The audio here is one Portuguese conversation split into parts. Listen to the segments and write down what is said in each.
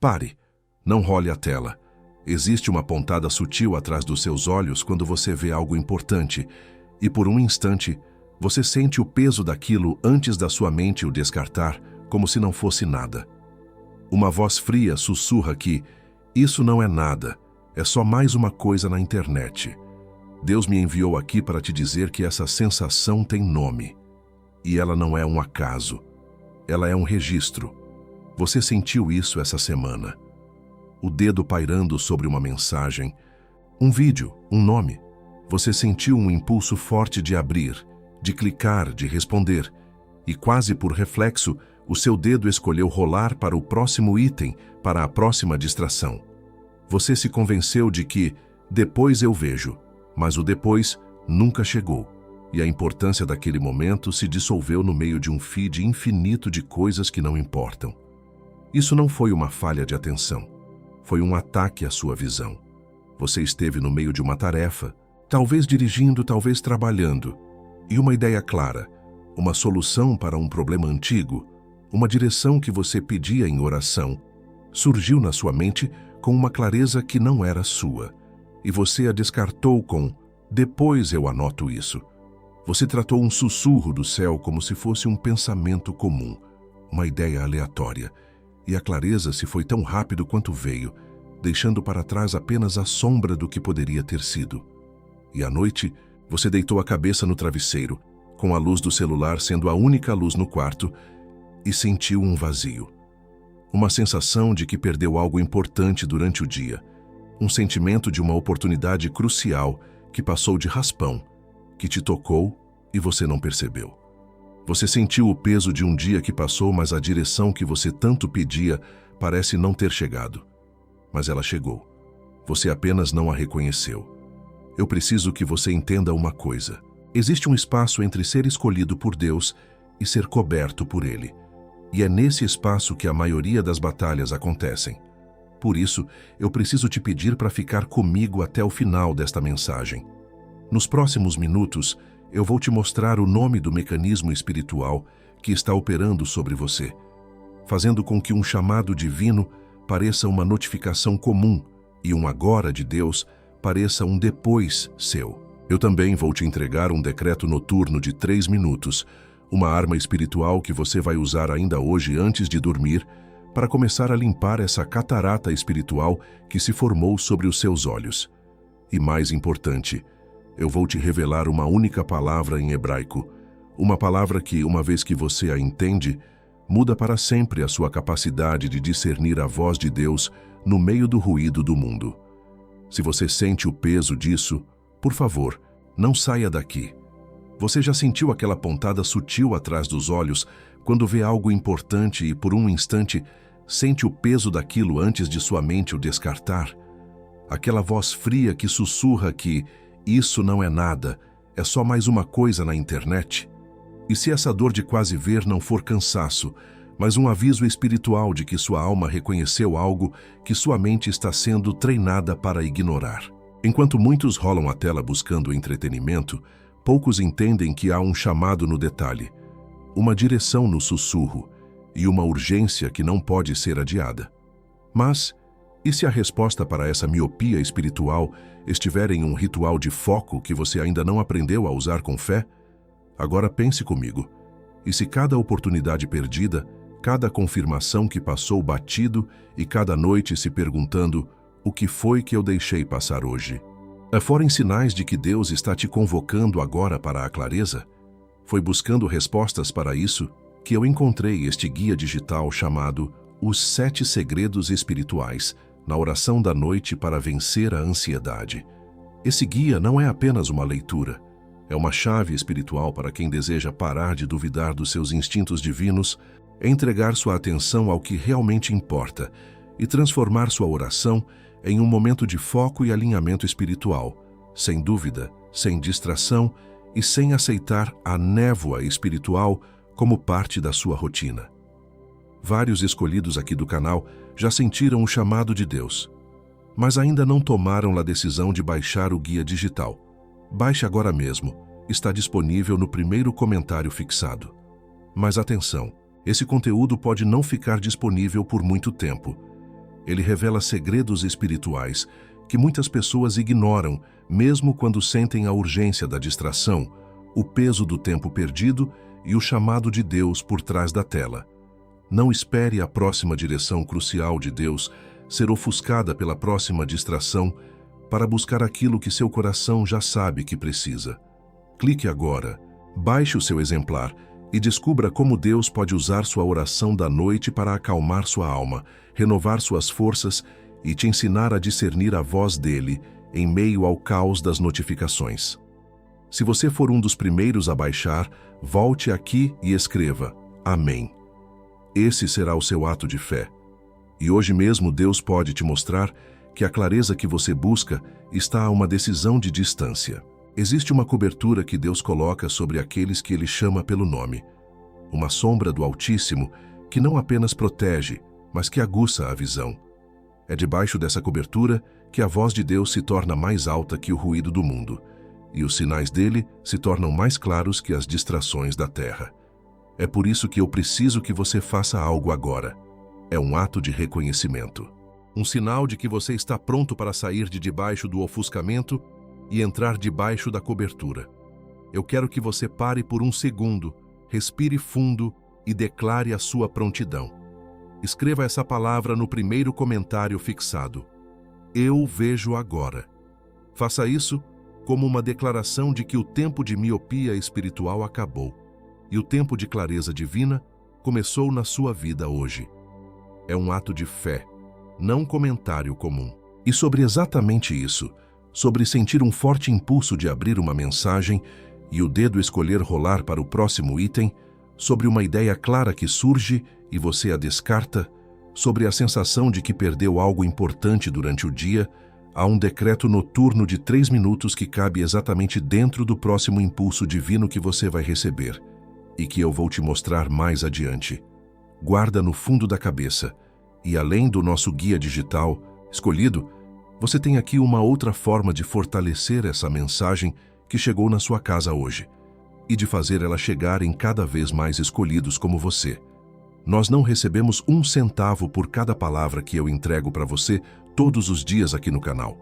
Pare. Não role a tela. Existe uma pontada sutil atrás dos seus olhos quando você vê algo importante, e por um instante, você sente o peso daquilo antes da sua mente o descartar, como se não fosse nada. Uma voz fria sussurra que isso não é nada, é só mais uma coisa na internet. Deus me enviou aqui para te dizer que essa sensação tem nome. E ela não é um acaso. Ela é um registro. Você sentiu isso essa semana. O dedo pairando sobre uma mensagem, um vídeo, um nome. Você sentiu um impulso forte de abrir, de clicar, de responder, e quase por reflexo, o seu dedo escolheu rolar para o próximo item, para a próxima distração. Você se convenceu de que depois eu vejo, mas o depois nunca chegou, e a importância daquele momento se dissolveu no meio de um feed infinito de coisas que não importam. Isso não foi uma falha de atenção. Foi um ataque à sua visão. Você esteve no meio de uma tarefa, talvez dirigindo, talvez trabalhando, e uma ideia clara, uma solução para um problema antigo, uma direção que você pedia em oração, surgiu na sua mente com uma clareza que não era sua, e você a descartou com "depois eu anoto isso". Você tratou um sussurro do céu como se fosse um pensamento comum, uma ideia aleatória, e a clareza se foi tão rápido quanto veio, deixando para trás apenas a sombra do que poderia ter sido. E à noite, você deitou a cabeça no travesseiro, com a luz do celular sendo a única luz no quarto, e sentiu um vazio. Uma sensação de que perdeu algo importante durante o dia, um sentimento de uma oportunidade crucial que passou de raspão, que te tocou e você não percebeu. Você sentiu o peso de um dia que passou, mas a direção que você tanto pedia parece não ter chegado. Mas ela chegou. Você apenas não a reconheceu. Eu preciso que você entenda uma coisa. Existe um espaço entre ser escolhido por Deus e ser coberto por Ele. E é nesse espaço que a maioria das batalhas acontecem. Por isso, eu preciso te pedir para ficar comigo até o final desta mensagem. Nos próximos minutos, eu vou te mostrar o nome do mecanismo espiritual que está operando sobre você, fazendo com que um chamado divino pareça uma notificação comum e um agora de Deus pareça um depois seu. Eu também vou te entregar um decreto noturno de 3 minutos, uma arma espiritual que você vai usar ainda hoje antes de dormir para começar a limpar essa catarata espiritual que se formou sobre os seus olhos. E mais importante, eu vou te revelar uma única palavra em hebraico, uma palavra que, uma vez que você a entende, muda para sempre a sua capacidade de discernir a voz de Deus no meio do ruído do mundo. Se você sente o peso disso, por favor, não saia daqui. Você já sentiu aquela pontada sutil atrás dos olhos quando vê algo importante e, por um instante, sente o peso daquilo antes de sua mente o descartar? Aquela voz fria que sussurra que isso não é nada, é só mais uma coisa na internet? E se essa dor de quase ver não for cansaço, mas um aviso espiritual de que sua alma reconheceu algo que sua mente está sendo treinada para ignorar? Enquanto muitos rolam a tela buscando entretenimento, poucos entendem que há um chamado no detalhe, uma direção no sussurro e uma urgência que não pode ser adiada. Mas, e se a resposta para essa miopia espiritual estiver em um ritual de foco que você ainda não aprendeu a usar com fé? Agora pense comigo. E se cada oportunidade perdida, cada confirmação que passou batido e cada noite se perguntando o que foi que eu deixei passar hoje? Forem sinais de que Deus está te convocando agora para a clareza? Foi buscando respostas para isso que eu encontrei este guia digital chamado Os 7 Segredos Espirituais, na oração da noite para vencer a ansiedade. Esse guia não é apenas uma leitura, é uma chave espiritual para quem deseja parar de duvidar dos seus instintos divinos, entregar sua atenção ao que realmente importa e transformar sua oração em um momento de foco e alinhamento espiritual, sem dúvida, sem distração e sem aceitar a névoa espiritual como parte da sua rotina. Vários escolhidos aqui do canal já sentiram o chamado de Deus, mas ainda não tomaram a decisão de baixar o guia digital. Baixe agora mesmo, está disponível no primeiro comentário fixado. Mas atenção, esse conteúdo pode não ficar disponível por muito tempo. Ele revela segredos espirituais que muitas pessoas ignoram, mesmo quando sentem a urgência da distração, o peso do tempo perdido e o chamado de Deus por trás da tela. Não espere a próxima direção crucial de Deus ser ofuscada pela próxima distração para buscar aquilo que seu coração já sabe que precisa. Clique agora, baixe o seu exemplar e descubra como Deus pode usar sua oração da noite para acalmar sua alma, renovar suas forças e te ensinar a discernir a voz dele em meio ao caos das notificações. Se você for um dos primeiros a baixar, volte aqui e escreva Amém. Esse será o seu ato de fé. E hoje mesmo Deus pode te mostrar que a clareza que você busca está a uma decisão de distância. Existe uma cobertura que Deus coloca sobre aqueles que Ele chama pelo nome. Uma sombra do Altíssimo que não apenas protege, mas que aguça a visão. É debaixo dessa cobertura que a voz de Deus se torna mais alta que o ruído do mundo, e os sinais dele se tornam mais claros que as distrações da terra. É por isso que eu preciso que você faça algo agora. É um ato de reconhecimento. Um sinal de que você está pronto para sair de debaixo do ofuscamento e entrar debaixo da cobertura. Eu quero que você pare por um segundo, respire fundo e declare a sua prontidão. Escreva essa palavra no primeiro comentário fixado. Eu vejo agora. Faça isso como uma declaração de que o tempo de miopia espiritual acabou e o tempo de clareza divina começou na sua vida hoje. É um ato de fé, não um comentário comum. E sobre exatamente isso, sobre sentir um forte impulso de abrir uma mensagem e o dedo escolher rolar para o próximo item, sobre uma ideia clara que surge e você a descarta, sobre a sensação de que perdeu algo importante durante o dia, há um decreto noturno de 3 minutos que cabe exatamente dentro do próximo impulso divino que você vai receber e que eu vou te mostrar mais adiante. Guarda no fundo da cabeça e, além do nosso guia digital escolhido, você tem aqui uma outra forma de fortalecer essa mensagem que chegou na sua casa hoje e de fazer ela chegar em cada vez mais escolhidos como você. Nós não recebemos 1 centavo por cada palavra que eu entrego para você todos os dias aqui no canal.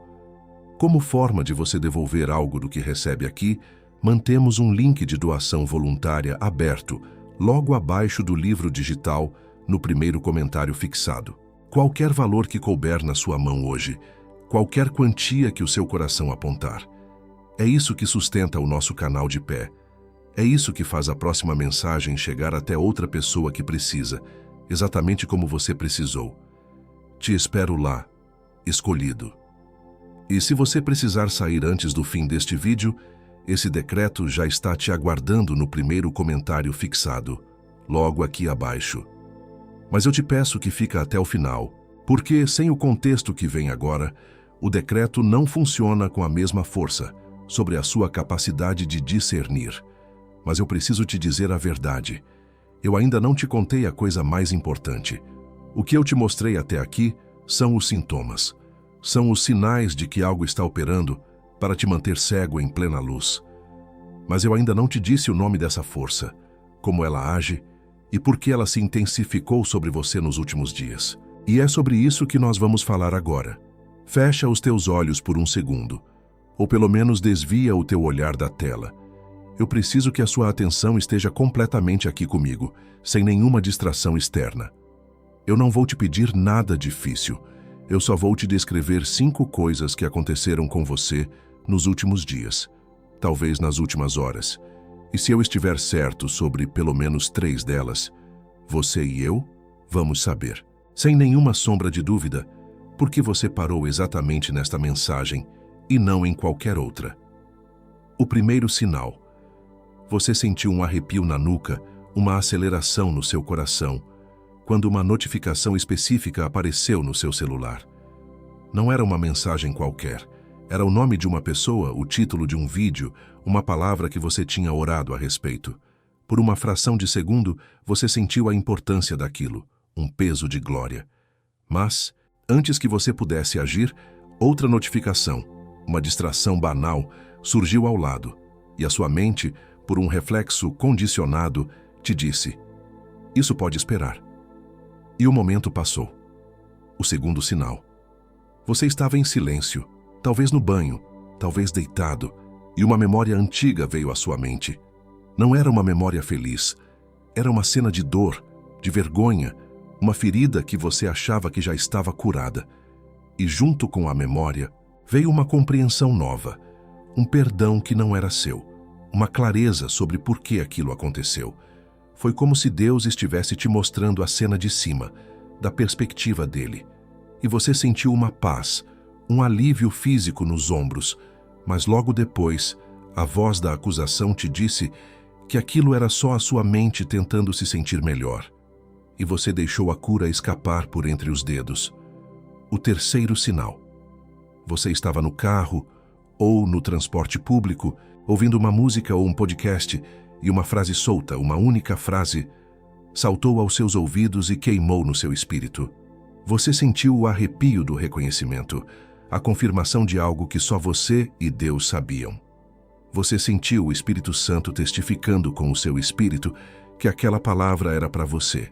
Como forma de você devolver algo do que recebe aqui, mantemos um link de doação voluntária aberto logo abaixo do livro digital, no primeiro comentário fixado. Qualquer valor que couber na sua mão hoje, qualquer quantia que o seu coração apontar. É isso que sustenta o nosso canal de pé. É isso que faz a próxima mensagem chegar até outra pessoa que precisa, exatamente como você precisou. Te espero lá, escolhido. E se você precisar sair antes do fim deste vídeo, esse decreto já está te aguardando no primeiro comentário fixado, logo aqui abaixo. Mas eu te peço que fica até o final, porque sem o contexto que vem agora, o decreto não funciona com a mesma força sobre a sua capacidade de discernir. Mas eu preciso te dizer a verdade. Eu ainda não te contei a coisa mais importante. O que eu te mostrei até aqui são os sintomas. São os sinais de que algo está operando para te manter cego em plena luz. Mas eu ainda não te disse o nome dessa força, como ela age e por que ela se intensificou sobre você nos últimos dias. E é sobre isso que nós vamos falar agora. Fecha os teus olhos por um segundo, ou pelo menos desvia o teu olhar da tela. Eu preciso que a sua atenção esteja completamente aqui comigo, sem nenhuma distração externa. Eu não vou te pedir nada difícil. Eu só vou te descrever 5 coisas que aconteceram com você nos últimos dias, talvez nas últimas horas. E se eu estiver certo sobre pelo menos 3 delas, você e eu vamos saber, sem nenhuma sombra de dúvida, por que você parou exatamente nesta mensagem e não em qualquer outra. O primeiro sinal. Você sentiu um arrepio na nuca, uma aceleração no seu coração, quando uma notificação específica apareceu no seu celular. Não era uma mensagem qualquer. Era o nome de uma pessoa, o título de um vídeo, uma palavra que você tinha orado a respeito. Por uma fração de segundo, você sentiu a importância daquilo, um peso de glória. Mas, antes que você pudesse agir, outra notificação, uma distração banal, surgiu ao lado, e a sua mente, por um reflexo condicionado, te disse: isso pode esperar. E o momento passou. O segundo sinal. Você estava em silêncio, talvez no banho, talvez deitado, e uma memória antiga veio à sua mente. Não era uma memória feliz. Era uma cena de dor, de vergonha, uma ferida que você achava que já estava curada. E junto com a memória, veio uma compreensão nova, um perdão que não era seu, uma clareza sobre por que aquilo aconteceu. Foi como se Deus estivesse te mostrando a cena de cima, da perspectiva dele. E você sentiu uma paz, um alívio físico nos ombros, mas logo depois, a voz da acusação te disse que aquilo era só a sua mente tentando se sentir melhor. E você deixou a cura escapar por entre os dedos. O terceiro sinal. Você estava no carro ou no transporte público, ouvindo uma música ou um podcast, e uma frase solta, uma única frase, saltou aos seus ouvidos e queimou no seu espírito. Você sentiu o arrepio do reconhecimento, a confirmação de algo que só você e Deus sabiam. Você sentiu o Espírito Santo testificando com o seu espírito que aquela palavra era para você.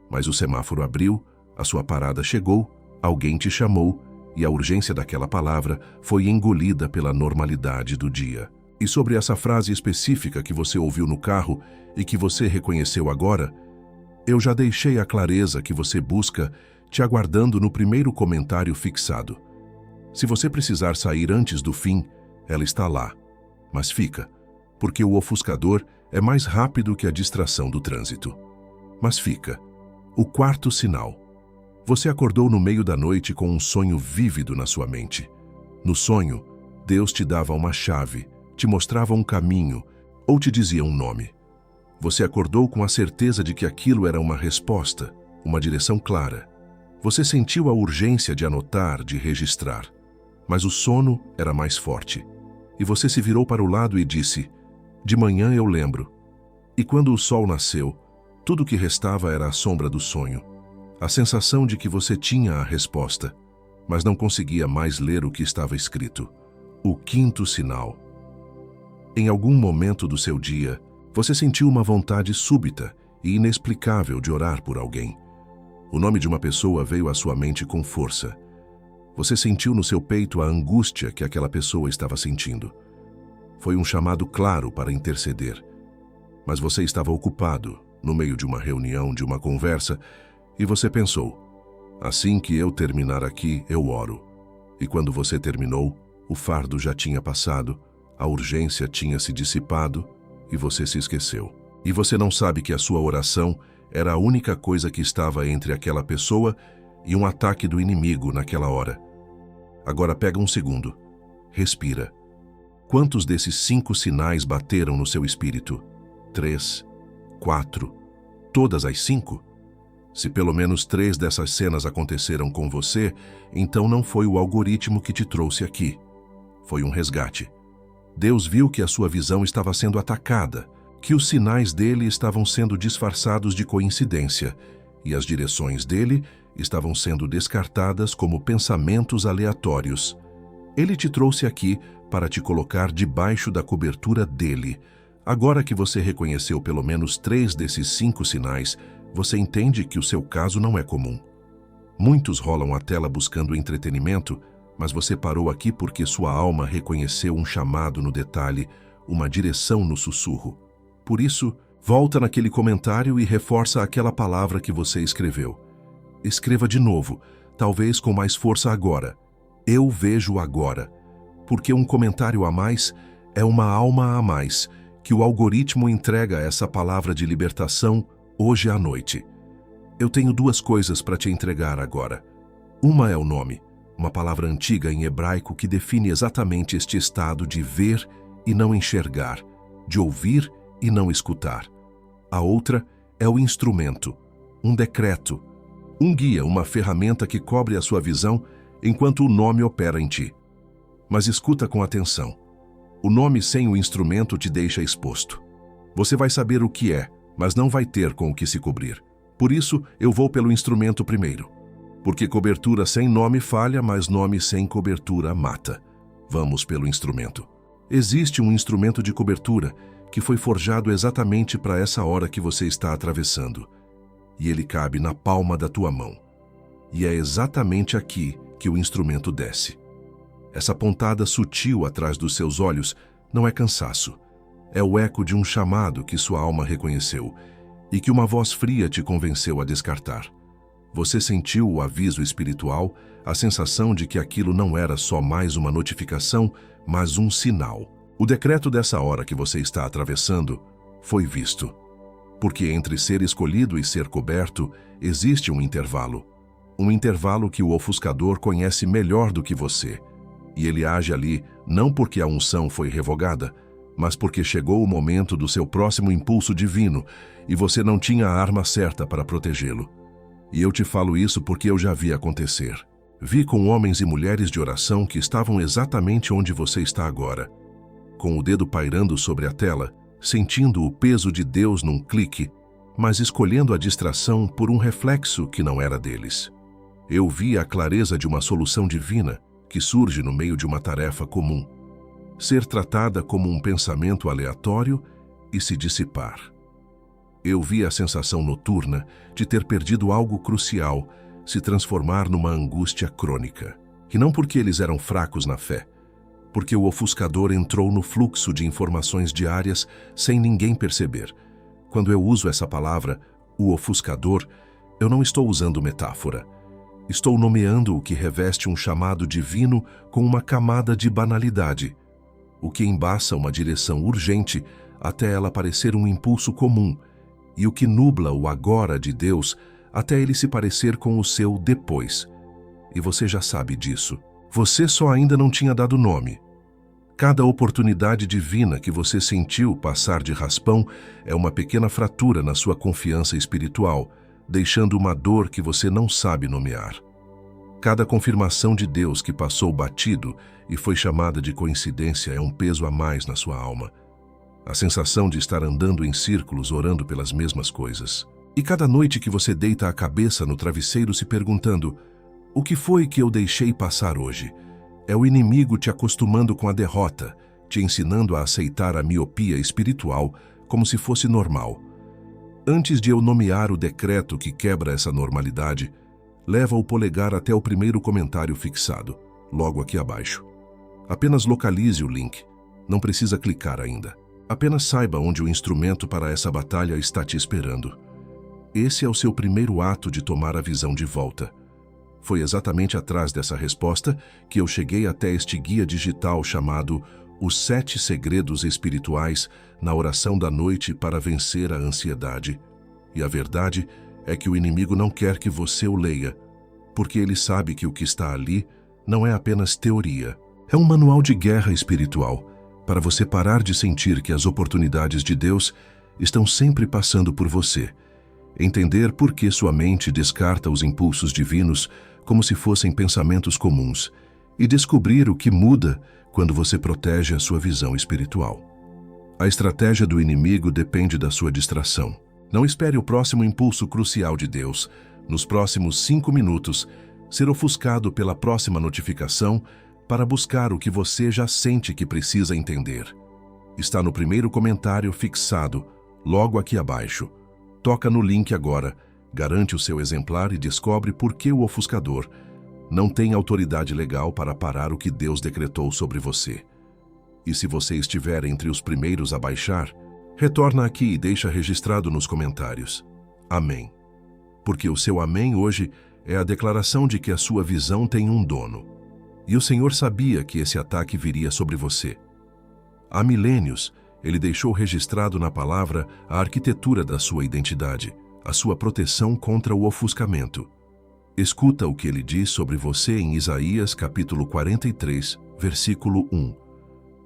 Mas o semáforo abriu, a sua parada chegou, alguém te chamou e a urgência daquela palavra foi engolida pela normalidade do dia. E sobre essa frase específica que você ouviu no carro e que você reconheceu agora, eu já deixei a clareza que você busca te aguardando no primeiro comentário fixado. Se você precisar sair antes do fim, ela está lá. Mas fica, porque o ofuscador é mais rápido que a distração do trânsito. Mas fica. O quarto sinal. Você acordou no meio da noite com um sonho vívido na sua mente. No sonho, Deus te dava uma chave, te mostrava um caminho ou te dizia um nome. Você acordou com a certeza de que aquilo era uma resposta, uma direção clara. Você sentiu a urgência de anotar, de registrar. Mas o sono era mais forte. E você se virou para o lado e disse: "De manhã eu lembro." E quando o sol nasceu, tudo o que restava era a sombra do sonho. A sensação de que você tinha a resposta, mas não conseguia mais ler o que estava escrito. O quinto sinal. Em algum momento do seu dia, você sentiu uma vontade súbita e inexplicável de orar por alguém. O nome de uma pessoa veio à sua mente com força. Você sentiu no seu peito a angústia que aquela pessoa estava sentindo. Foi um chamado claro para interceder. Mas você estava ocupado, no meio de uma reunião, de uma conversa, e você pensou: assim que eu terminar aqui, eu oro. E quando você terminou, o fardo já tinha passado, a urgência tinha se dissipado e você se esqueceu. E você não sabe que a sua oração era a única coisa que estava entre aquela pessoa e um ataque do inimigo naquela hora. Agora pega um segundo. Respira. Quantos desses 5 sinais bateram no seu espírito? 3, 4, todas as 5? Se pelo menos 3 dessas cenas aconteceram com você, então não foi o algoritmo que te trouxe aqui. Foi um resgate. Deus viu que a sua visão estava sendo atacada, que os sinais dele estavam sendo disfarçados de coincidência e as direções dele estavam sendo descartadas como pensamentos aleatórios. Ele te trouxe aqui para te colocar debaixo da cobertura dele. Agora que você reconheceu pelo menos 3 desses 5 sinais, você entende que o seu caso não é comum. Muitos rolam a tela buscando entretenimento, mas você parou aqui porque sua alma reconheceu um chamado no detalhe, uma direção no sussurro. Por isso, volta naquele comentário e reforça aquela palavra que você escreveu. Escreva de novo, talvez com mais força agora. Eu vejo agora. Porque um comentário a mais é uma alma a mais, que o algoritmo entrega essa palavra de libertação hoje à noite. Eu tenho 2 coisas para te entregar agora. Uma é o nome, uma palavra antiga em hebraico que define exatamente este estado de ver e não enxergar, de ouvir e não escutar. A outra é o instrumento, um decreto, um guia, uma ferramenta que cobre a sua visão enquanto o nome opera em ti. Mas escuta com atenção. O nome sem o instrumento te deixa exposto. Você vai saber o que é, mas não vai ter com o que se cobrir. Por isso, eu vou pelo instrumento primeiro. Porque cobertura sem nome falha, mas nome sem cobertura mata. Vamos pelo instrumento. Existe um instrumento de cobertura que foi forjado exatamente para essa hora que você está atravessando. E ele cabe na palma da tua mão. e é exatamente aqui que o instrumento desce. Essa pontada sutil atrás dos seus olhos não é cansaço. É o eco de um chamado que sua alma reconheceu e que uma voz fria te convenceu a descartar. Você sentiu o aviso espiritual, a sensação de que aquilo não era só mais uma notificação, mas um sinal. O decreto dessa hora que você está atravessando foi visto. Porque entre ser escolhido e ser coberto, existe um intervalo. Um intervalo que o ofuscador conhece melhor do que você. E ele age ali não porque a unção foi revogada, mas porque chegou o momento do seu próximo impulso divino e você não tinha a arma certa para protegê-lo. E eu te falo isso porque eu já vi acontecer. Vi com homens e mulheres de oração que estavam exatamente onde você está agora, com o dedo pairando sobre a tela, sentindo o peso de Deus num clique, mas escolhendo a distração por um reflexo que não era deles. Eu vi a clareza de uma solução divina que surge no meio de uma tarefa comum, ser tratada como um pensamento aleatório e se dissipar. Eu vi a sensação noturna de ter perdido algo crucial se transformar numa angústia crônica. E não porque eles eram fracos na fé, porque o ofuscador entrou no fluxo de informações diárias sem ninguém perceber. Quando eu uso essa palavra, o ofuscador, eu não estou usando metáfora. Estou nomeando o que reveste um chamado divino com uma camada de banalidade, o que embaça uma direção urgente até ela parecer um impulso comum, e o que nubla o agora de Deus até ele se parecer com o seu depois. E você já sabe disso. Você só ainda não tinha dado nome. Cada oportunidade divina que você sentiu passar de raspão é uma pequena fratura na sua confiança espiritual, deixando uma dor que você não sabe nomear. Cada confirmação de Deus que passou batido e foi chamada de coincidência é um peso a mais na sua alma. A sensação de estar andando em círculos orando pelas mesmas coisas. E cada noite que você deita a cabeça no travesseiro se perguntando: o que foi que eu deixei passar hoje? É o inimigo te acostumando com a derrota, te ensinando a aceitar a miopia espiritual como se fosse normal. Antes de eu nomear o decreto que quebra essa normalidade, leva o polegar até o primeiro comentário fixado, logo aqui abaixo. Apenas localize o link, não precisa clicar ainda. Apenas saiba onde o instrumento para essa batalha está te esperando. Esse é o seu primeiro ato de tomar a visão de volta. Foi exatamente atrás dessa resposta que eu cheguei até este guia digital chamado Os 7 Segredos Espirituais na Oração da Noite para Vencer a Ansiedade. E a verdade é que o inimigo não quer que você o leia, porque ele sabe que o que está ali não é apenas teoria. É um manual de guerra espiritual, para você parar de sentir que as oportunidades de Deus estão sempre passando por você. Entender por que sua mente descarta os impulsos divinos como se fossem pensamentos comuns e descobrir o que muda quando você protege a sua visão espiritual. A estratégia do inimigo depende da sua distração. Não espere o próximo impulso crucial de Deus, nos próximos 5 minutos, ser ofuscado pela próxima notificação para buscar o que você já sente que precisa entender. Está no primeiro comentário fixado, logo aqui abaixo. Toca no link agora, garante o seu exemplar e descobre por que o ofuscador não tem autoridade legal para parar o que Deus decretou sobre você. E se você estiver entre os primeiros a baixar, retorna aqui e deixa registrado nos comentários. Amém. Porque o seu amém hoje é a declaração de que a sua visão tem um dono. E o Senhor sabia que esse ataque viria sobre você. Há milênios, Ele deixou registrado na palavra a arquitetura da sua identidade, a sua proteção contra o ofuscamento. Escuta o que Ele diz sobre você em Isaías capítulo 43, versículo 1.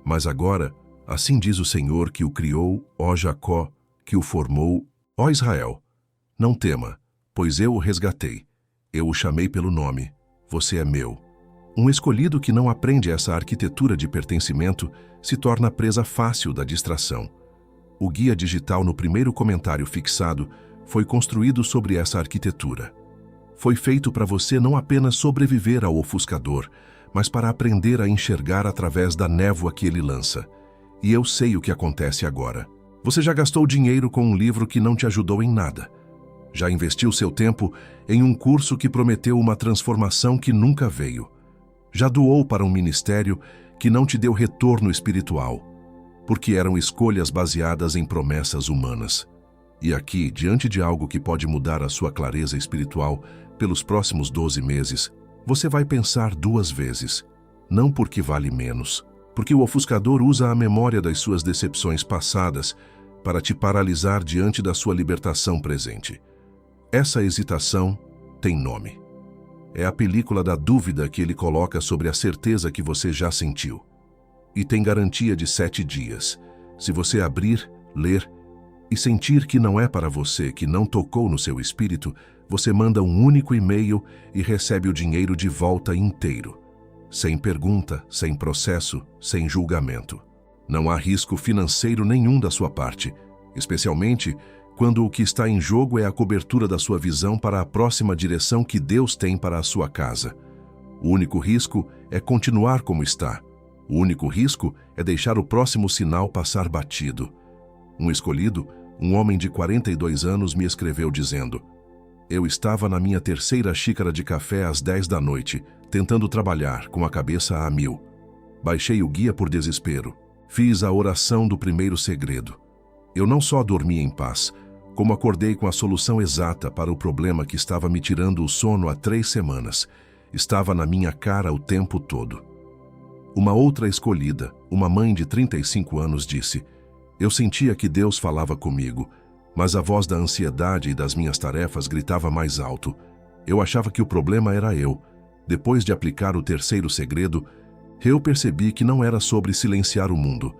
Mas agora, assim diz o Senhor que o criou, ó Jacó, que o formou, ó Israel. Não tema, pois eu o resgatei. Eu o chamei pelo nome. Você é meu. Um escolhido que não aprende essa arquitetura de pertencimento se torna presa fácil da distração. O guia digital no primeiro comentário fixado foi construído sobre essa arquitetura. Foi feito para você não apenas sobreviver ao ofuscador, mas para aprender a enxergar através da névoa que ele lança. E eu sei o que acontece agora. Você já gastou dinheiro com um livro que não te ajudou em nada. Já investiu seu tempo em um curso que prometeu uma transformação que nunca veio. Já doou para um ministério que não te deu retorno espiritual, porque eram escolhas baseadas em promessas humanas. E aqui, diante de algo que pode mudar a sua clareza espiritual pelos próximos 12 meses, você vai pensar 2 vezes. Não porque vale menos, porque o ofuscador usa a memória das suas decepções passadas para te paralisar diante da sua libertação presente. Essa hesitação tem nome. É a película da dúvida que ele coloca sobre a certeza que você já sentiu. E tem garantia de 7 dias. Se você abrir, ler e sentir que não é para você, que não tocou no seu espírito, você manda um único e-mail e recebe o dinheiro de volta inteiro. Sem pergunta, sem processo, sem julgamento. Não há risco financeiro nenhum da sua parte, especialmente quando o que está em jogo é a cobertura da sua visão para a próxima direção que Deus tem para a sua casa. O único risco é continuar como está. O único risco é deixar o próximo sinal passar batido. Um escolhido, um homem de 42 anos, me escreveu dizendo: eu estava na minha 3ª xícara de café às 10 da noite, tentando trabalhar, com a cabeça a 1000. Baixei o guia por desespero. Fiz a oração do primeiro segredo. Eu não só dormi em paz, como acordei com a solução exata para o problema que estava me tirando o sono há 3 semanas. Estava na minha cara o tempo todo. Uma outra escolhida, uma mãe de 35 anos, disse: eu sentia que Deus falava comigo, mas a voz da ansiedade e das minhas tarefas gritava mais alto. Eu achava que o problema era eu. Depois de aplicar o 3º segredo, eu percebi que não era sobre silenciar o mundo,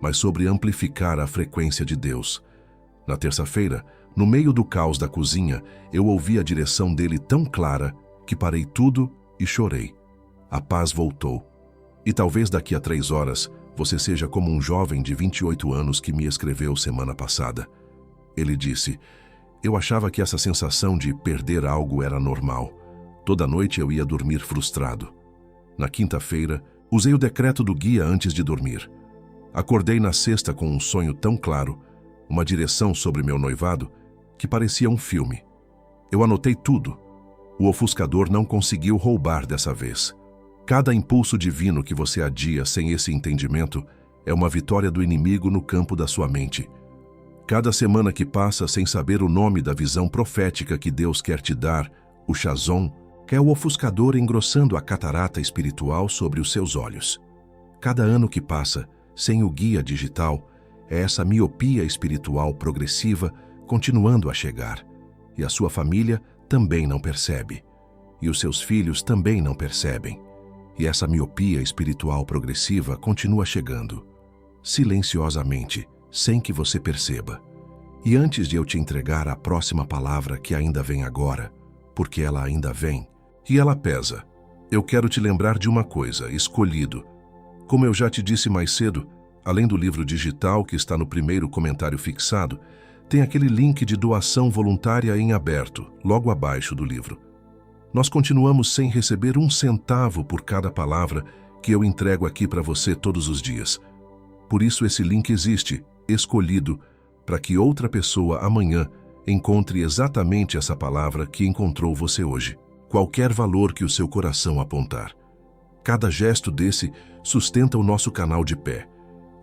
mas sobre amplificar a frequência de Deus. Na terça-feira, no meio do caos da cozinha, eu ouvi a direção dele tão clara que parei tudo e chorei. A paz voltou. E talvez daqui a 3 horas, você seja como um jovem de 28 anos que me escreveu semana passada. Ele disse: eu achava que essa sensação de perder algo era normal. Toda noite eu ia dormir frustrado. Na quinta-feira, usei o decreto do guia antes de dormir. Acordei na sexta com um sonho tão claro, uma direção sobre meu noivado, que parecia um filme. Eu anotei tudo. O ofuscador não conseguiu roubar dessa vez. Cada impulso divino que você adia sem esse entendimento é uma vitória do inimigo no campo da sua mente. Cada semana que passa sem saber o nome da visão profética que Deus quer te dar, o Chazon, é o ofuscador engrossando a catarata espiritual sobre os seus olhos. Cada ano que passa sem o guia digital, é essa miopia espiritual progressiva continuando a chegar. E a sua família também não percebe. E os seus filhos também não percebem. E essa miopia espiritual progressiva continua chegando, silenciosamente, sem que você perceba. E antes de eu te entregar a próxima palavra que ainda vem agora, porque ela ainda vem, e ela pesa, eu quero te lembrar de uma coisa: escolhido. Como eu já te disse mais cedo, além do livro digital que está no primeiro comentário fixado, tem aquele link de doação voluntária em aberto, logo abaixo do livro. Nós continuamos sem receber 1 centavo por cada palavra que eu entrego aqui para você todos os dias. Por isso esse link existe, escolhido, para que outra pessoa amanhã encontre exatamente essa palavra que encontrou você hoje. Qualquer valor que o seu coração apontar. Cada gesto desse sustenta o nosso canal de pé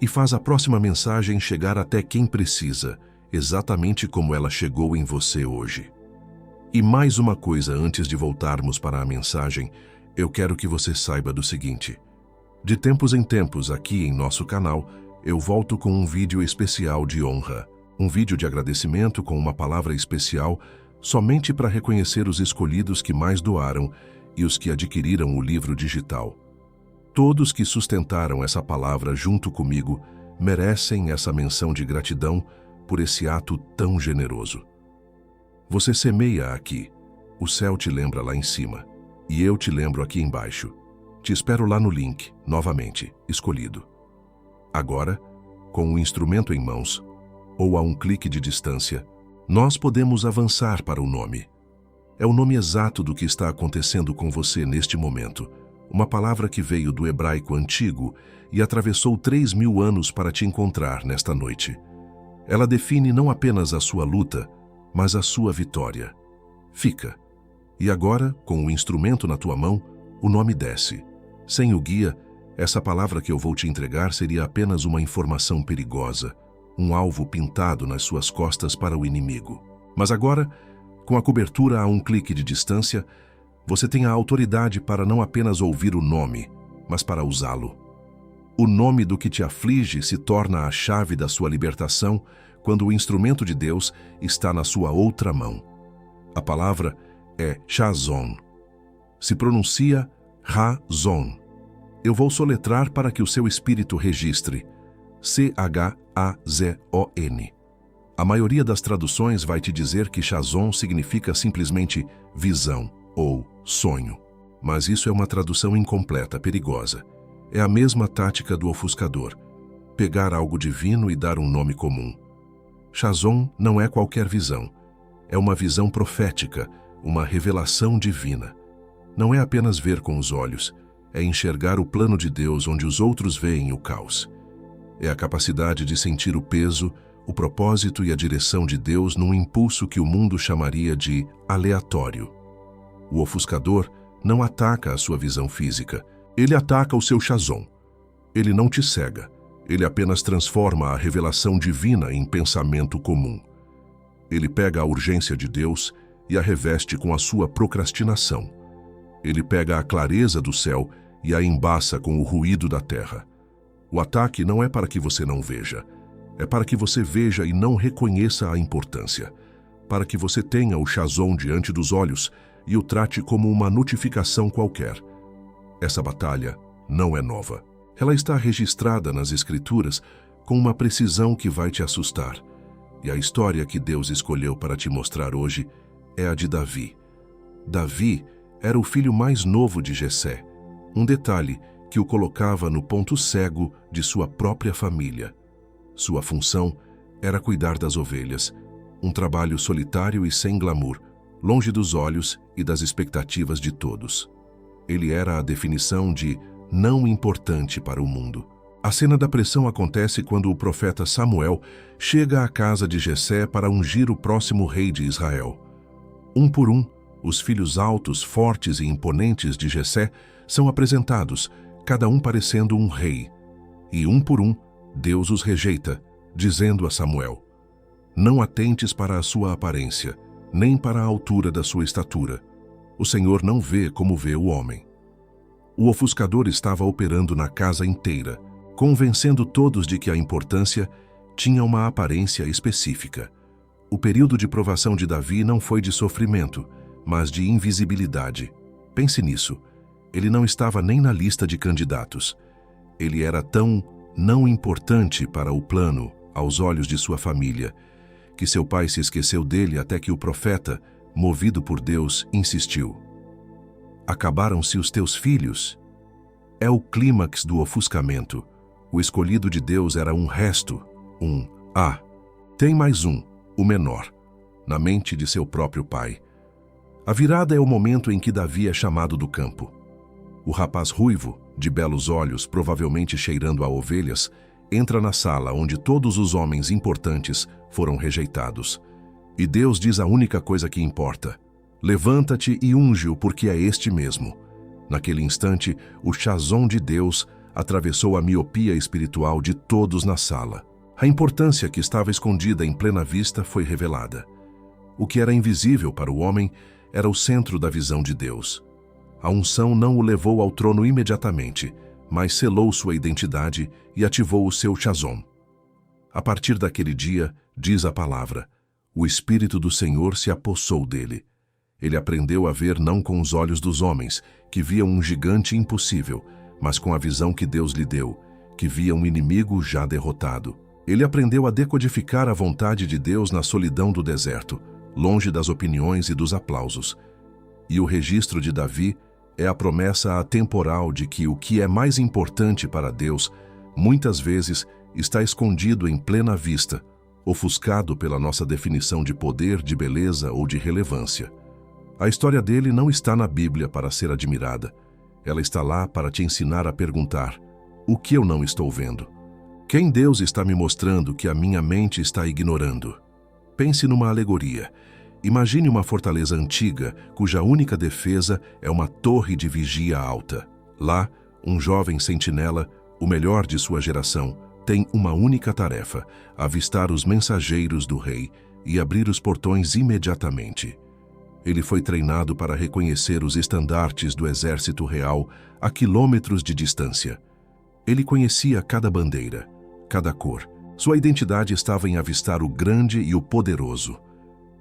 e faz a próxima mensagem chegar até quem precisa, exatamente como ela chegou em você hoje. E mais uma coisa antes de voltarmos para a mensagem, eu quero que você saiba do seguinte: de tempos em tempos, aqui em nosso canal, eu volto com um vídeo especial de honra, um vídeo de agradecimento com uma palavra especial somente para reconhecer os escolhidos que mais doaram e os que adquiriram o livro digital. Todos que sustentaram essa palavra junto comigo merecem essa menção de gratidão por esse ato tão generoso. Você semeia aqui, o céu te lembra lá em cima, e eu te lembro aqui embaixo. Te espero lá no link, novamente, escolhido. Agora, com o instrumento em mãos, ou a um clique de distância, nós podemos avançar para o nome. É o nome exato do que está acontecendo com você neste momento. Uma palavra que veio do hebraico antigo e atravessou 3.000 anos para te encontrar nesta noite. Ela define não apenas a sua luta, mas a sua vitória. Fica. E agora, com o instrumento na tua mão, o nome desce. Sem o guia, essa palavra que eu vou te entregar seria apenas uma informação perigosa, um alvo pintado nas suas costas para o inimigo. Mas agora, com a cobertura a um clique de distância, você tem a autoridade para não apenas ouvir o nome, mas para usá-lo. O nome do que te aflige se torna a chave da sua libertação quando o instrumento de Deus está na sua outra mão. A palavra é Chazon. Se pronuncia Razon. Eu vou soletrar para que o seu espírito registre. Chazon. A maioria das traduções vai te dizer que Chazon significa simplesmente visão ou sonho. Mas isso é uma tradução incompleta, perigosa. É a mesma tática do ofuscador, pegar algo divino e dar um nome comum. Chazon não é qualquer visão. É uma visão profética, uma revelação divina. Não é apenas ver com os olhos, é enxergar o plano de Deus onde os outros veem o caos. É a capacidade de sentir o peso, o propósito e a direção de Deus num impulso que o mundo chamaria de aleatório. O ofuscador não ataca a sua visão física, ele ataca o seu Chazon. Ele não te cega, ele apenas transforma a revelação divina em pensamento comum. Ele pega a urgência de Deus e a reveste com a sua procrastinação. Ele pega a clareza do céu e a embaça com o ruído da terra. O ataque não é para que você não veja, é para que você veja e não reconheça a importância, para que você tenha o Chazon diante dos olhos e o trate como uma notificação qualquer. Essa batalha não é nova. Ela está registrada nas Escrituras com uma precisão que vai te assustar. E a história que Deus escolheu para te mostrar hoje é a de Davi. Davi era o filho mais novo de Jessé, um detalhe que o colocava no ponto cego de sua própria família. Sua função era cuidar das ovelhas, um trabalho solitário e sem glamour, longe dos olhos e das expectativas de todos. Ele era a definição de não importante para o mundo. A cena da pressão acontece quando o profeta Samuel chega à casa de Jessé para ungir o próximo rei de Israel. Um por um, os filhos altos, fortes e imponentes de Jessé são apresentados, cada um parecendo um rei. E um por um, Deus os rejeita, dizendo a Samuel: não atentes para a sua aparência, nem para a altura da sua estatura. O Senhor não vê como vê o homem. O ofuscador estava operando na casa inteira, convencendo todos de que a importância tinha uma aparência específica. O período de provação de Davi não foi de sofrimento, mas de invisibilidade. Pense nisso. Ele não estava nem na lista de candidatos. Ele era tão não importante para o plano, aos olhos de sua família, que seu pai se esqueceu dele até que o profeta, movido por Deus, insistiu. Acabaram-se os teus filhos? É o clímax do ofuscamento. O escolhido de Deus era um resto, tem mais um, o menor, na mente de seu próprio pai. A virada é o momento em que Davi é chamado do campo. O rapaz ruivo, de belos olhos, provavelmente cheirando a ovelhas, entra na sala onde todos os homens importantes foram rejeitados. E Deus diz a única coisa que importa: levanta-te e unge-o, porque é este mesmo. Naquele instante, o Chazon de Deus atravessou a miopia espiritual de todos na sala. A importância que estava escondida em plena vista foi revelada. O que era invisível para o homem era o centro da visão de Deus. A unção não o levou ao trono imediatamente, mas selou sua identidade e ativou o seu Chazon. A partir daquele dia, diz a palavra, o Espírito do Senhor se apossou dele. Ele aprendeu a ver não com os olhos dos homens, que viam um gigante impossível, mas com a visão que Deus lhe deu, que via um inimigo já derrotado. Ele aprendeu a decodificar a vontade de Deus na solidão do deserto, longe das opiniões e dos aplausos. E o registro de Davi é a promessa atemporal de que o que é mais importante para Deus, muitas vezes, está escondido em plena vista, ofuscado pela nossa definição de poder, de beleza ou de relevância. A história dele não está na Bíblia para ser admirada. Ela está lá para te ensinar a perguntar: o que eu não estou vendo? Quem Deus está me mostrando que a minha mente está ignorando? Pense numa alegoria. Imagine uma fortaleza antiga, cuja única defesa é uma torre de vigia alta. Lá, um jovem sentinela, o melhor de sua geração, tem uma única tarefa: avistar os mensageiros do rei e abrir os portões imediatamente. Ele foi treinado para reconhecer os estandartes do exército real a quilômetros de distância. Ele conhecia cada bandeira, cada cor. Sua identidade estava em avistar o grande e o poderoso.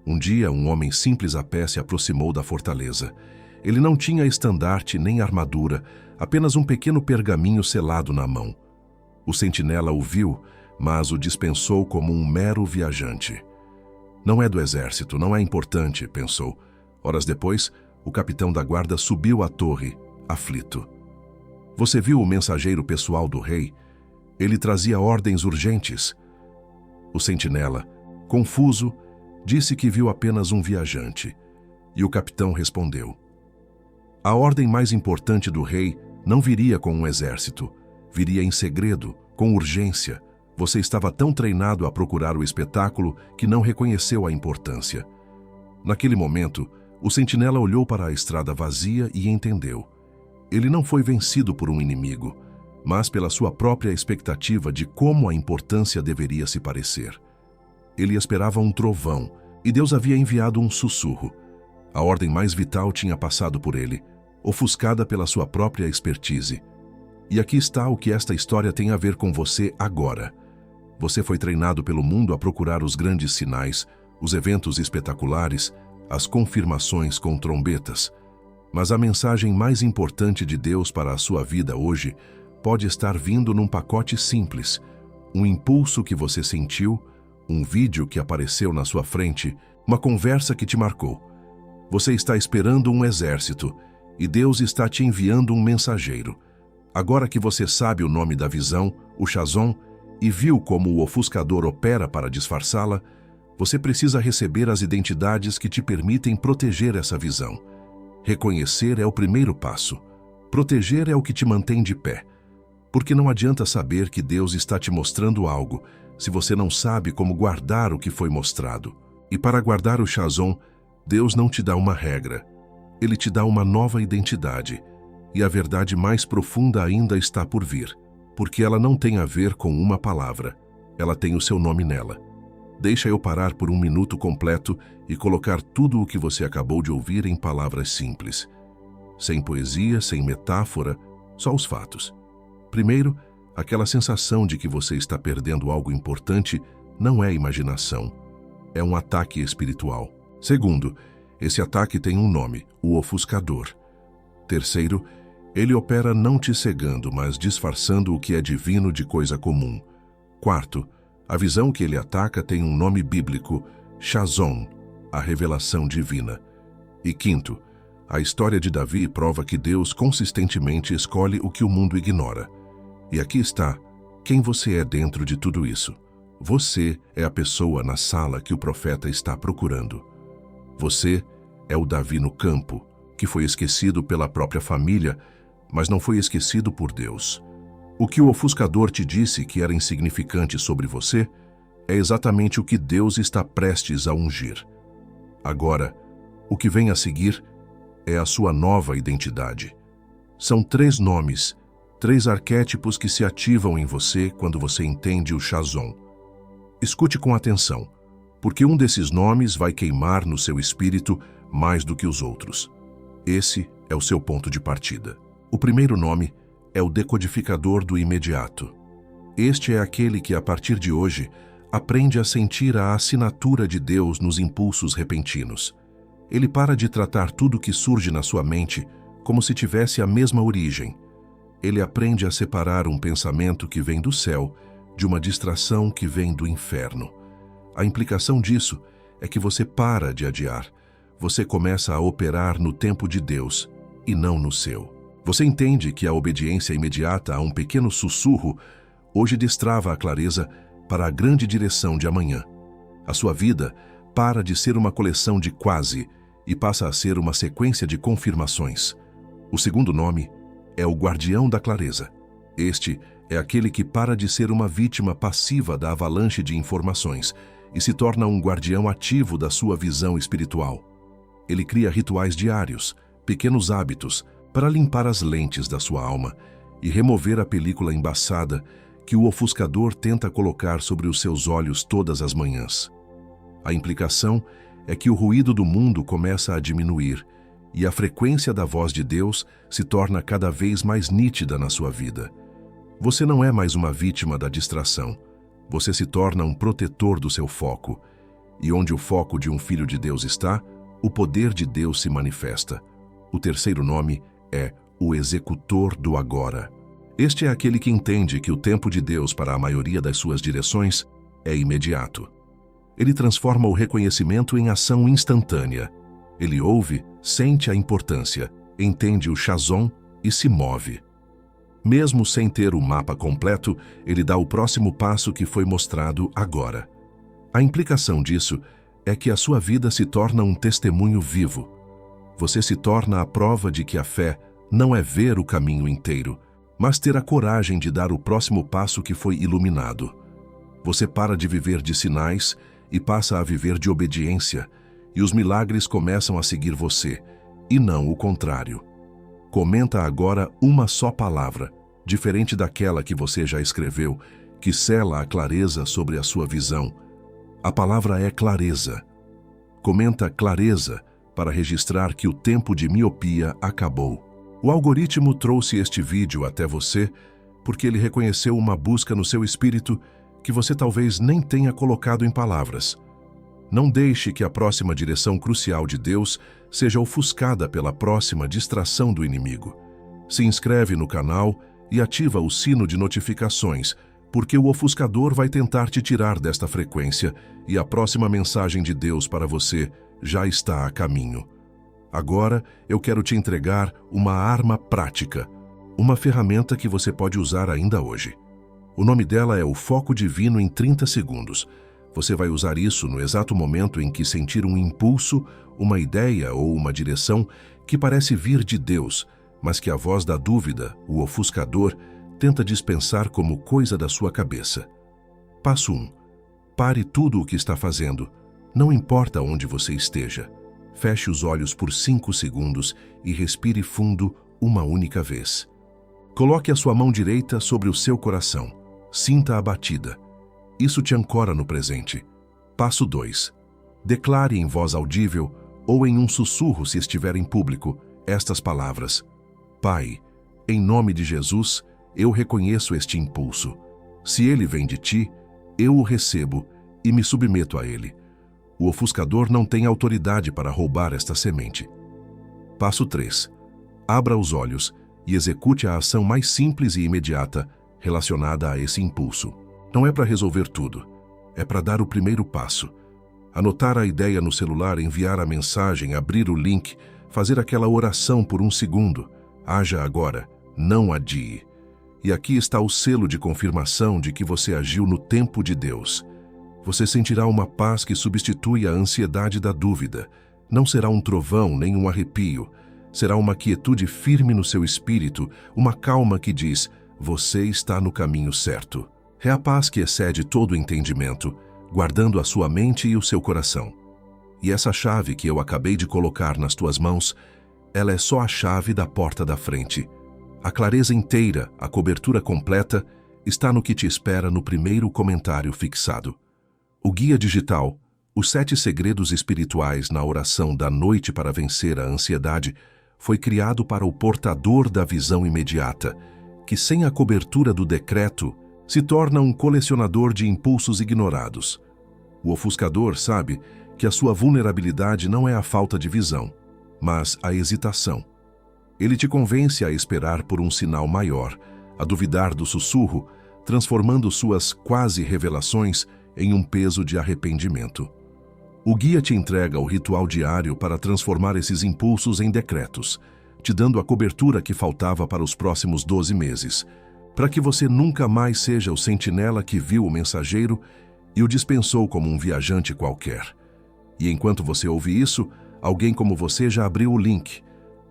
Um dia, um homem simples a pé se aproximou da fortaleza. Ele não tinha estandarte nem armadura, apenas um pequeno pergaminho selado na mão. O sentinela o viu, mas o dispensou como um mero viajante. Não é do exército, não é importante, pensou. Horas depois, o capitão da guarda subiu à torre, aflito. Você viu o mensageiro pessoal do rei? Ele trazia ordens urgentes. O sentinela, confuso, disse que viu apenas um viajante. E o capitão respondeu: a ordem mais importante do rei não viria com um exército. Viria em segredo, com urgência. Você estava tão treinado a procurar o espetáculo que não reconheceu a importância. Naquele momento, o sentinela olhou para a estrada vazia e entendeu. Ele não foi vencido por um inimigo, mas pela sua própria expectativa de como a importância deveria se parecer. Ele esperava um trovão, e Deus havia enviado um sussurro. A ordem mais vital tinha passado por ele, ofuscada pela sua própria expertise. E aqui está o que esta história tem a ver com você agora. Você foi treinado pelo mundo a procurar os grandes sinais, os eventos espetaculares, as confirmações com trombetas. Mas a mensagem mais importante de Deus para a sua vida hoje pode estar vindo num pacote simples. Um impulso que você sentiu, um vídeo que apareceu na sua frente, uma conversa que te marcou. Você está esperando um exército e Deus está te enviando um mensageiro. Agora que você sabe o nome da visão, o Chazon, e viu como o ofuscador opera para disfarçá-la, você precisa receber as identidades que te permitem proteger essa visão. Reconhecer é o primeiro passo. Proteger é o que te mantém de pé. Porque não adianta saber que Deus está te mostrando algo se você não sabe como guardar o que foi mostrado. E para guardar o Chazon, Deus não te dá uma regra. Ele te dá uma nova identidade. E a verdade mais profunda ainda está por vir, porque ela não tem a ver com uma palavra. Ela tem o seu nome nela. Deixa eu parar por um minuto completo e colocar tudo o que você acabou de ouvir em palavras simples. Sem poesia, sem metáfora, só os fatos. Primeiro, aquela sensação de que você está perdendo algo importante não é imaginação. É um ataque espiritual. Segundo, esse ataque tem um nome, o ofuscador. Terceiro, ele opera não te cegando, mas disfarçando o que é divino de coisa comum. Quarto, a visão que ele ataca tem um nome bíblico, Chazon, a revelação divina. E quinto, a história de Davi prova que Deus consistentemente escolhe o que o mundo ignora. E aqui está quem você é dentro de tudo isso. Você é a pessoa na sala que o profeta está procurando. Você é o Davi no campo, que foi esquecido pela própria família, mas não foi esquecido por Deus. O que o ofuscador te disse que era insignificante sobre você é exatamente o que Deus está prestes a ungir. Agora, o que vem a seguir é a sua nova identidade. São 3 nomes, 3 arquétipos que se ativam em você quando você entende o Chazon. Escute com atenção, porque um desses nomes vai queimar no seu espírito mais do que os outros. Esse é o seu ponto de partida. O primeiro nome é o decodificador do imediato. Este é aquele que, a partir de hoje, aprende a sentir a assinatura de Deus nos impulsos repentinos. Ele para de tratar tudo que surge na sua mente como se tivesse a mesma origem. Ele aprende a separar um pensamento que vem do céu de uma distração que vem do inferno. A implicação disso é que você para de adiar. Você começa a operar no tempo de Deus e não no seu. Você entende que a obediência imediata a um pequeno sussurro hoje destrava a clareza para a grande direção de amanhã. A sua vida para de ser uma coleção de quase e passa a ser uma sequência de confirmações. O segundo nome é o guardião da clareza. Este é aquele que para de ser uma vítima passiva da avalanche de informações e se torna um guardião ativo da sua visão espiritual. Ele cria rituais diários, pequenos hábitos, para limpar as lentes da sua alma e remover a película embaçada que o ofuscador tenta colocar sobre os seus olhos todas as manhãs. A implicação é que o ruído do mundo começa a diminuir e a frequência da voz de Deus se torna cada vez mais nítida na sua vida. Você não é mais uma vítima da distração. Você se torna um protetor do seu foco. E onde o foco de um filho de Deus está, o poder de Deus se manifesta. O terceiro nome é o executor do agora. Este é aquele que entende que o tempo de Deus para a maioria das suas direções é imediato. Ele transforma o reconhecimento em ação instantânea. Ele ouve, sente a importância, entende o chazon e se move. Mesmo sem ter o mapa completo, ele dá o próximo passo que foi mostrado agora. A implicação disso é que a sua vida se torna um testemunho vivo. Você se torna a prova de que a fé não é ver o caminho inteiro, mas ter a coragem de dar o próximo passo que foi iluminado. Você para de viver de sinais e passa a viver de obediência, e os milagres começam a seguir você, e não o contrário. Comenta agora uma só palavra, diferente daquela que você já escreveu, que sela a clareza sobre a sua visão. A palavra é clareza. Comenta clareza para registrar que o tempo de miopia acabou. O algoritmo trouxe este vídeo até você porque ele reconheceu uma busca no seu espírito que você talvez nem tenha colocado em palavras. Não deixe que a próxima direção crucial de Deus seja ofuscada pela próxima distração do inimigo. Se inscreve no canal e ativa o sino de notificações, porque o ofuscador vai tentar te tirar desta frequência e a próxima mensagem de Deus para você já está a caminho. Agora eu quero te entregar uma arma prática, uma ferramenta que você pode usar ainda hoje. O nome dela é o Foco Divino em 30 segundos. Você vai usar isso no exato momento em que sentir um impulso, uma ideia ou uma direção que parece vir de Deus, mas que a voz da dúvida, o ofuscador, tenta dispensar como coisa da sua cabeça. Passo 1. Pare tudo o que está fazendo. Não importa onde você esteja. Feche os olhos por 5 segundos e respire fundo uma única vez. Coloque a sua mão direita sobre o seu coração. Sinta a batida. Isso te ancora no presente. Passo 2. Declare em voz audível ou em um sussurro se estiver em público estas palavras. Pai, em nome de Jesus, eu reconheço este impulso. Se ele vem de ti, eu o recebo e me submeto a ele. O ofuscador não tem autoridade para roubar esta semente. Passo 3. Abra os olhos e execute a ação mais simples e imediata relacionada a esse impulso. Não é para resolver tudo, é para dar o primeiro passo. Anotar a ideia no celular, enviar a mensagem, abrir o link, fazer aquela oração por 1 segundo. Haja agora, não adie. E aqui está o selo de confirmação de que você agiu no tempo de Deus. Você sentirá uma paz que substitui a ansiedade da dúvida. Não será um trovão nem um arrepio. Será uma quietude firme no seu espírito, uma calma que diz, você está no caminho certo. É a paz que excede todo o entendimento, guardando a sua mente e o seu coração. E essa chave que eu acabei de colocar nas tuas mãos, ela é só a chave da porta da frente. A clareza inteira, a cobertura completa, está no que te espera no primeiro comentário fixado. O guia digital, Os 7 Segredos Espirituais na Oração da Noite para Vencer a Ansiedade, foi criado para o portador da visão imediata, que sem a cobertura do decreto, se torna um colecionador de impulsos ignorados. O ofuscador sabe que a sua vulnerabilidade não é a falta de visão, mas a hesitação. Ele te convence a esperar por um sinal maior, a duvidar do sussurro, transformando suas quase-revelações em um peso de arrependimento. O guia te entrega o ritual diário para transformar esses impulsos em decretos, te dando a cobertura que faltava para os próximos 12 meses, para que você nunca mais seja o sentinela que viu o mensageiro e o dispensou como um viajante qualquer. E enquanto você ouve isso, alguém como você já abriu o link.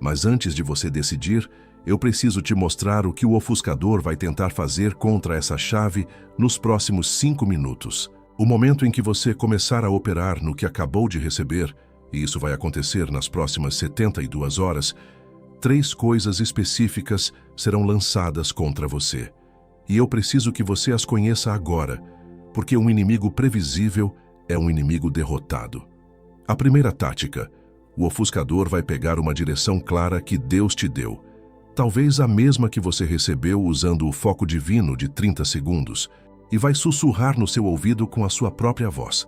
Mas antes de você decidir, eu preciso te mostrar o que o ofuscador vai tentar fazer contra essa chave nos próximos 5 minutos. O momento em que você começar a operar no que acabou de receber, e isso vai acontecer nas próximas 72 horas, 3 coisas específicas serão lançadas contra você. E eu preciso que você as conheça agora, porque um inimigo previsível é um inimigo derrotado. A primeira tática: o ofuscador vai pegar uma direção clara que Deus te deu, talvez a mesma que você recebeu usando o foco divino de 30 segundos, e vai sussurrar no seu ouvido com a sua própria voz.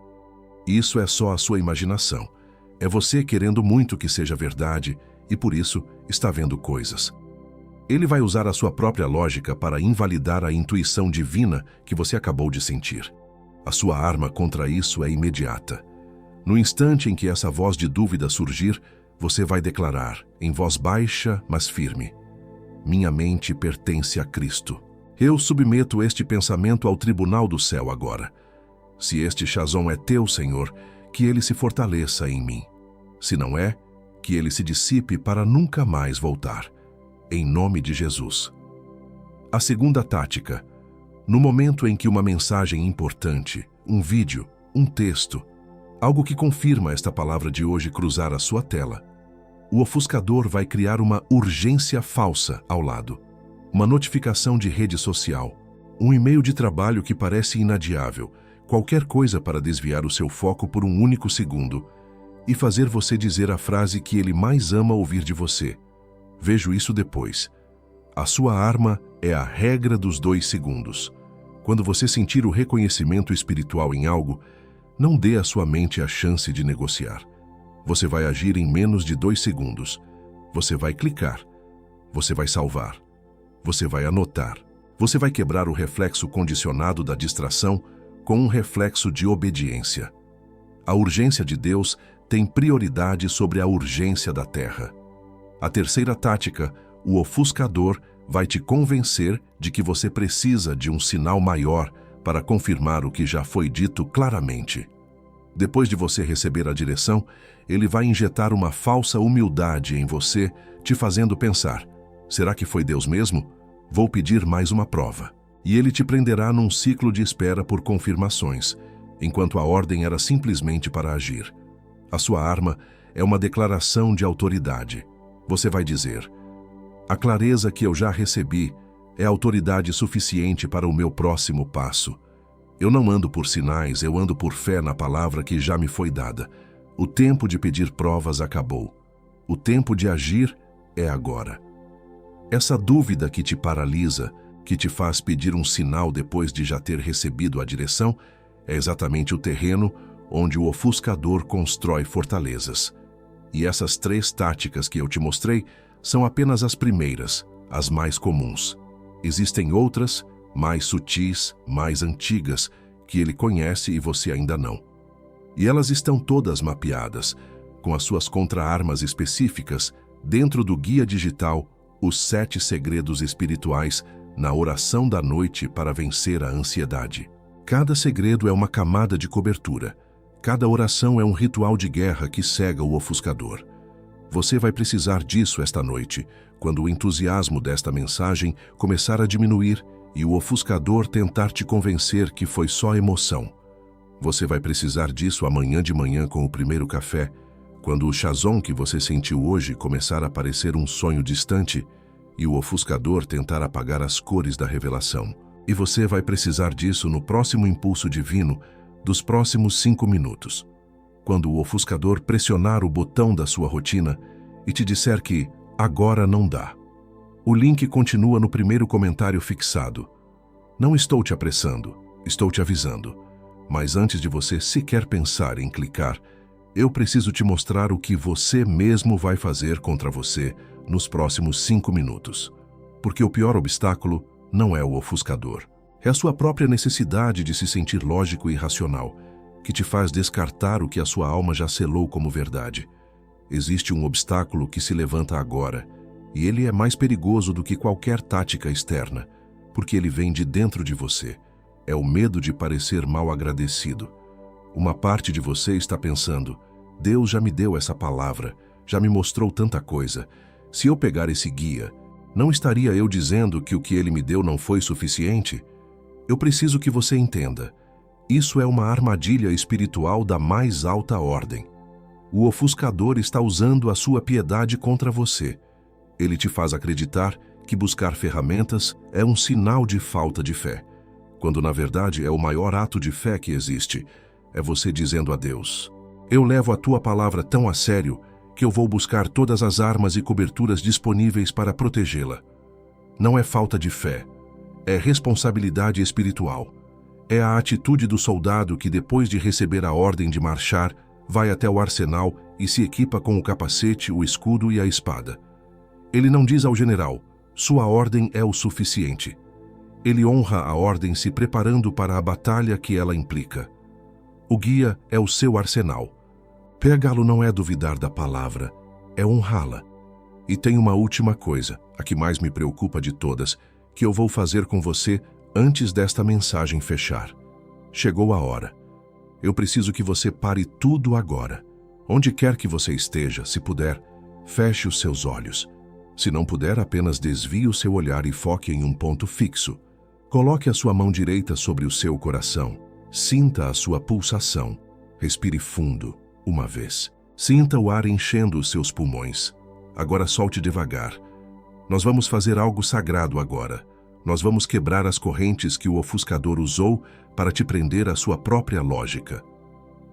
Isso é só a sua imaginação. É você querendo muito que seja verdade e, por isso, está vendo coisas. Ele vai usar a sua própria lógica para invalidar a intuição divina que você acabou de sentir. A sua arma contra isso é imediata. No instante em que essa voz de dúvida surgir, você vai declarar, em voz baixa, mas firme: minha mente pertence a Cristo. Eu submeto este pensamento ao tribunal do céu agora. Se este Chazon é teu, Senhor, que ele se fortaleça em mim. Se não é, que ele se dissipe para nunca mais voltar. Em nome de Jesus. A segunda tática: no momento em que uma mensagem importante, um vídeo, um texto, algo que confirma esta palavra de hoje cruzar a sua tela, o ofuscador vai criar uma urgência falsa ao lado. Uma notificação de rede social, um e-mail de trabalho que parece inadiável, qualquer coisa para desviar o seu foco por um único segundo e fazer você dizer a frase que ele mais ama ouvir de você: vejo isso depois. A sua arma é a regra dos 2 segundos. Quando você sentir o reconhecimento espiritual em algo, não dê à sua mente a chance de negociar. Você vai agir em menos de 2 segundos. Você vai clicar. Você vai salvar. Você vai anotar. Você vai quebrar o reflexo condicionado da distração com um reflexo de obediência. A urgência de Deus tem prioridade sobre a urgência da terra. A terceira tática: o ofuscador vai te convencer de que você precisa de um sinal maior para confirmar o que já foi dito claramente. Depois de você receber a direção, ele vai injetar uma falsa humildade em você, te fazendo pensar: será que foi Deus mesmo? Vou pedir mais uma prova. E ele te prenderá num ciclo de espera por confirmações, enquanto a ordem era simplesmente para agir. A sua arma é uma declaração de autoridade. Você vai dizer: a clareza que eu já recebi é autoridade suficiente para o meu próximo passo. Eu não ando por sinais, eu ando por fé na palavra que já me foi dada. O tempo de pedir provas acabou. O tempo de agir é agora. Essa dúvida que te paralisa, que te faz pedir um sinal depois de já ter recebido a direção, é exatamente o terreno onde o ofuscador constrói fortalezas. E essas 3 táticas que eu te mostrei são apenas as primeiras, as mais comuns. Existem outras, mais sutis, mais antigas, que ele conhece e você ainda não. E elas estão todas mapeadas, com as suas contra-armas específicas, dentro do guia digital Os 7 Segredos Espirituais na Oração da Noite para Vencer a Ansiedade. Cada segredo é uma camada de cobertura. Cada oração é um ritual de guerra que cega o ofuscador. Você vai precisar disso esta noite, quando o entusiasmo desta mensagem começar a diminuir e o ofuscador tentar te convencer que foi só emoção. Você vai precisar disso amanhã de manhã com o primeiro café, quando o Chazon que você sentiu hoje começar a parecer um sonho distante e o ofuscador tentar apagar as cores da revelação. E você vai precisar disso no próximo impulso divino dos próximos 5 minutos, quando o ofuscador pressionar o botão da sua rotina e te disser que agora não dá. O link continua no primeiro comentário fixado. Não estou te apressando, estou te avisando. Mas antes de você sequer pensar em clicar, eu preciso te mostrar o que você mesmo vai fazer contra você nos próximos 5 minutos. Porque o pior obstáculo não é o ofuscador. É a sua própria necessidade de se sentir lógico e racional, que te faz descartar o que a sua alma já selou como verdade. Existe um obstáculo que se levanta agora, e ele é mais perigoso do que qualquer tática externa, porque ele vem de dentro de você. É o medo de parecer mal agradecido. Uma parte de você está pensando: Deus já me deu essa palavra, já me mostrou tanta coisa. Se eu pegar esse guia, não estaria eu dizendo que o que ele me deu não foi suficiente? Eu preciso que você entenda. Isso é uma armadilha espiritual da mais alta ordem. O ofuscador está usando a sua piedade contra você. Ele te faz acreditar que buscar ferramentas é um sinal de falta de fé, quando na verdade é o maior ato de fé que existe. É você dizendo a Deus: eu levo a tua palavra tão a sério que eu vou buscar todas as armas e coberturas disponíveis para protegê-la. Não é falta de fé, é responsabilidade espiritual. É a atitude do soldado que, depois de receber a ordem de marchar, vai até o arsenal e se equipa com o capacete, o escudo e a espada. Ele não diz ao general: sua ordem é o suficiente. Ele honra a ordem se preparando para a batalha que ela implica. O guia é o seu arsenal. Pegá-lo não é duvidar da palavra, é honrá-la. E tem uma última coisa, a que mais me preocupa de todas, que eu vou fazer com você antes desta mensagem fechar. Chegou a hora. Eu preciso que você pare tudo agora. Onde quer que você esteja, se puder, feche os seus olhos. Se não puder, apenas desvie o seu olhar e foque em um ponto fixo. Coloque a sua mão direita sobre o seu coração. Sinta a sua pulsação. Respire fundo, uma vez. Sinta o ar enchendo os seus pulmões. Agora solte devagar. Nós vamos fazer algo sagrado agora. Nós vamos quebrar as correntes que o ofuscador usou para te prender à sua própria lógica.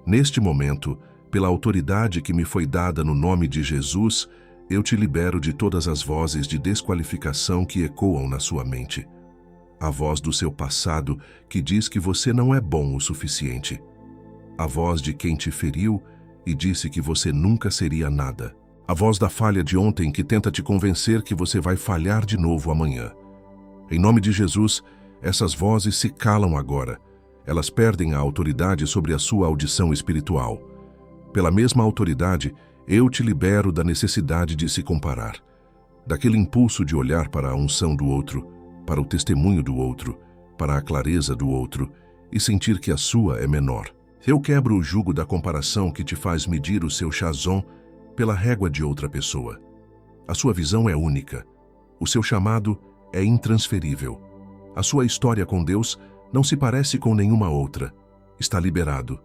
Neste momento, pela autoridade que me foi dada no nome de Jesus, eu te libero de todas as vozes de desqualificação que ecoam na sua mente. A voz do seu passado que diz que você não é bom o suficiente. A voz de quem te feriu e disse que você nunca seria nada. A voz da falha de ontem que tenta te convencer que você vai falhar de novo amanhã. Em nome de Jesus, essas vozes se calam agora. Elas perdem a autoridade sobre a sua audição espiritual. Pela mesma autoridade, eu te libero da necessidade de se comparar, daquele impulso de olhar para a unção do outro, para o testemunho do outro, para a clareza do outro e sentir que a sua é menor. Eu quebro o jugo da comparação que te faz medir o seu chazon pela régua de outra pessoa. A sua visão é única. O seu chamado é intransferível. A sua história com Deus não se parece com nenhuma outra. Está liberado.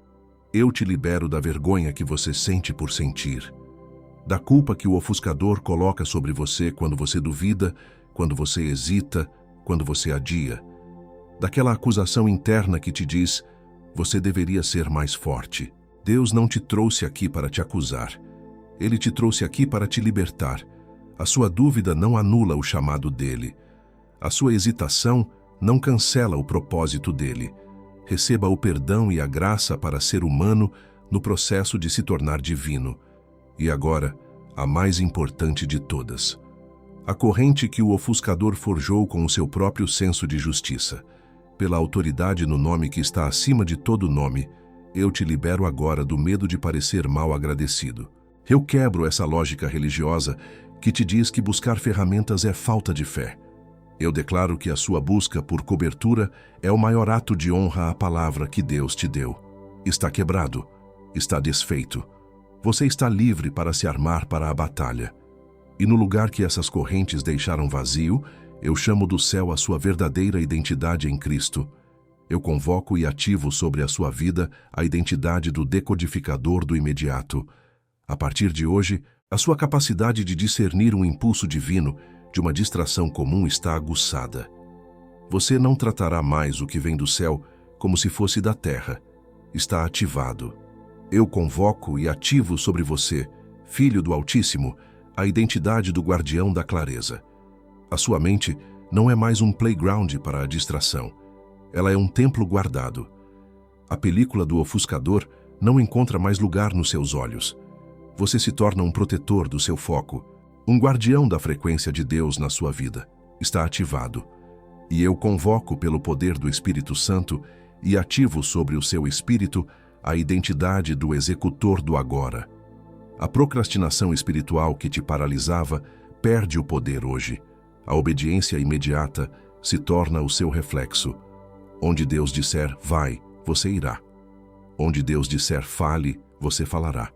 Eu te libero da vergonha que você sente por sentir, da culpa que o ofuscador coloca sobre você quando você duvida, quando você hesita, quando você adia, daquela acusação interna que te diz: você deveria ser mais forte. Deus não te trouxe aqui para te acusar. Ele te trouxe aqui para te libertar. A sua dúvida não anula o chamado dele. A sua hesitação não cancela o propósito dele. Receba o perdão e a graça para ser humano no processo de se tornar divino. E agora, a mais importante de todas. A corrente que o ofuscador forjou com o seu próprio senso de justiça. Pela autoridade no nome que está acima de todo nome, eu te libero agora do medo de parecer mal agradecido. Eu quebro essa lógica religiosa que te diz que buscar ferramentas é falta de fé. Eu declaro que a sua busca por cobertura é o maior ato de honra à palavra que Deus te deu. Está quebrado, está desfeito. Você está livre para se armar para a batalha. E no lugar que essas correntes deixaram vazio, eu chamo do céu a sua verdadeira identidade em Cristo. Eu convoco e ativo sobre a sua vida a identidade do decodificador do imediato. A partir de hoje, a sua capacidade de discernir um impulso divino de uma distração comum está aguçada. Você não tratará mais o que vem do céu como se fosse da terra. Está ativado. Eu convoco e ativo sobre você, filho do Altíssimo, a identidade do guardião da clareza. A sua mente não é mais um playground para a distração. Ela é um templo guardado. A película do ofuscador não encontra mais lugar nos seus olhos. Você se torna um protetor do seu foco, um guardião da frequência de Deus na sua vida. Está ativado. E eu convoco pelo poder do Espírito Santo e ativo sobre o seu espírito a identidade do executor do agora. A procrastinação espiritual que te paralisava perde o poder hoje. A obediência imediata se torna o seu reflexo. Onde Deus disser vai, você irá. Onde Deus disser fale, você falará.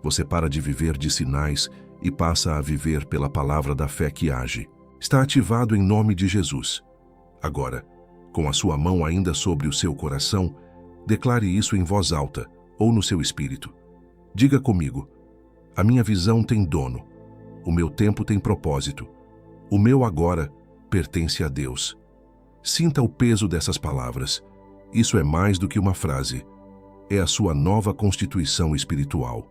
Você para de viver de sinais e passa a viver pela palavra da fé que age. Está ativado em nome de Jesus. Agora, com a sua mão ainda sobre o seu coração, Declare isso em voz alta ou no seu espírito. Diga comigo: a minha visão tem dono. O meu tempo tem propósito. O meu agora pertence a Deus. Sinta o peso dessas palavras. Isso é mais do que uma frase. É a sua nova constituição espiritual.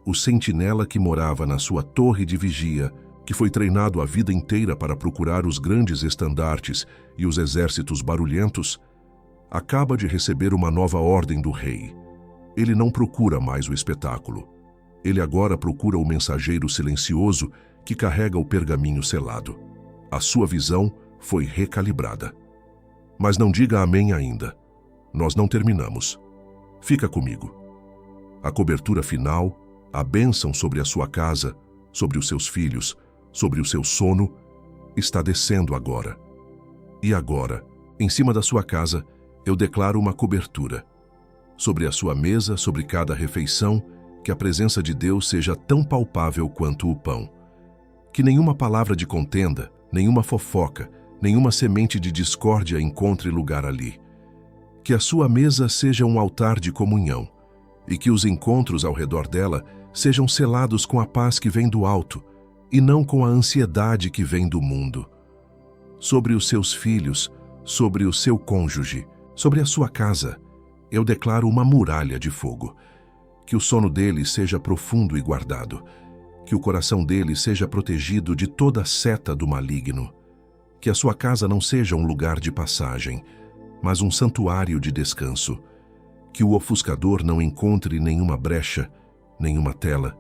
O sentinela que morava na sua torre de vigia, que foi treinado a vida inteira para procurar os grandes estandartes e os exércitos barulhentos, acaba de receber uma nova ordem do rei. Ele não procura mais o espetáculo. Ele agora procura o mensageiro silencioso que carrega o pergaminho selado. A sua visão foi recalibrada. Mas não diga amém ainda. Nós não terminamos. Fica comigo. A cobertura final, a bênção sobre a sua casa, sobre os seus filhos, sobre o seu sono, está descendo agora. E agora, em cima da sua casa, eu declaro uma cobertura. Sobre a sua mesa, sobre cada refeição, que a presença de Deus seja tão palpável quanto o pão. Que nenhuma palavra de contenda, nenhuma fofoca, nenhuma semente de discórdia encontre lugar ali. Que a sua mesa seja um altar de comunhão, e que os encontros ao redor dela sejam selados com a paz que vem do alto, e não com a ansiedade que vem do mundo. Sobre os seus filhos, sobre o seu cônjuge, sobre a sua casa, eu declaro uma muralha de fogo. Que o sono deles seja profundo e guardado. Que o coração deles seja protegido de toda seta do maligno. Que a sua casa não seja um lugar de passagem, mas um santuário de descanso. Que o ofuscador não encontre nenhuma brecha, nenhuma tela,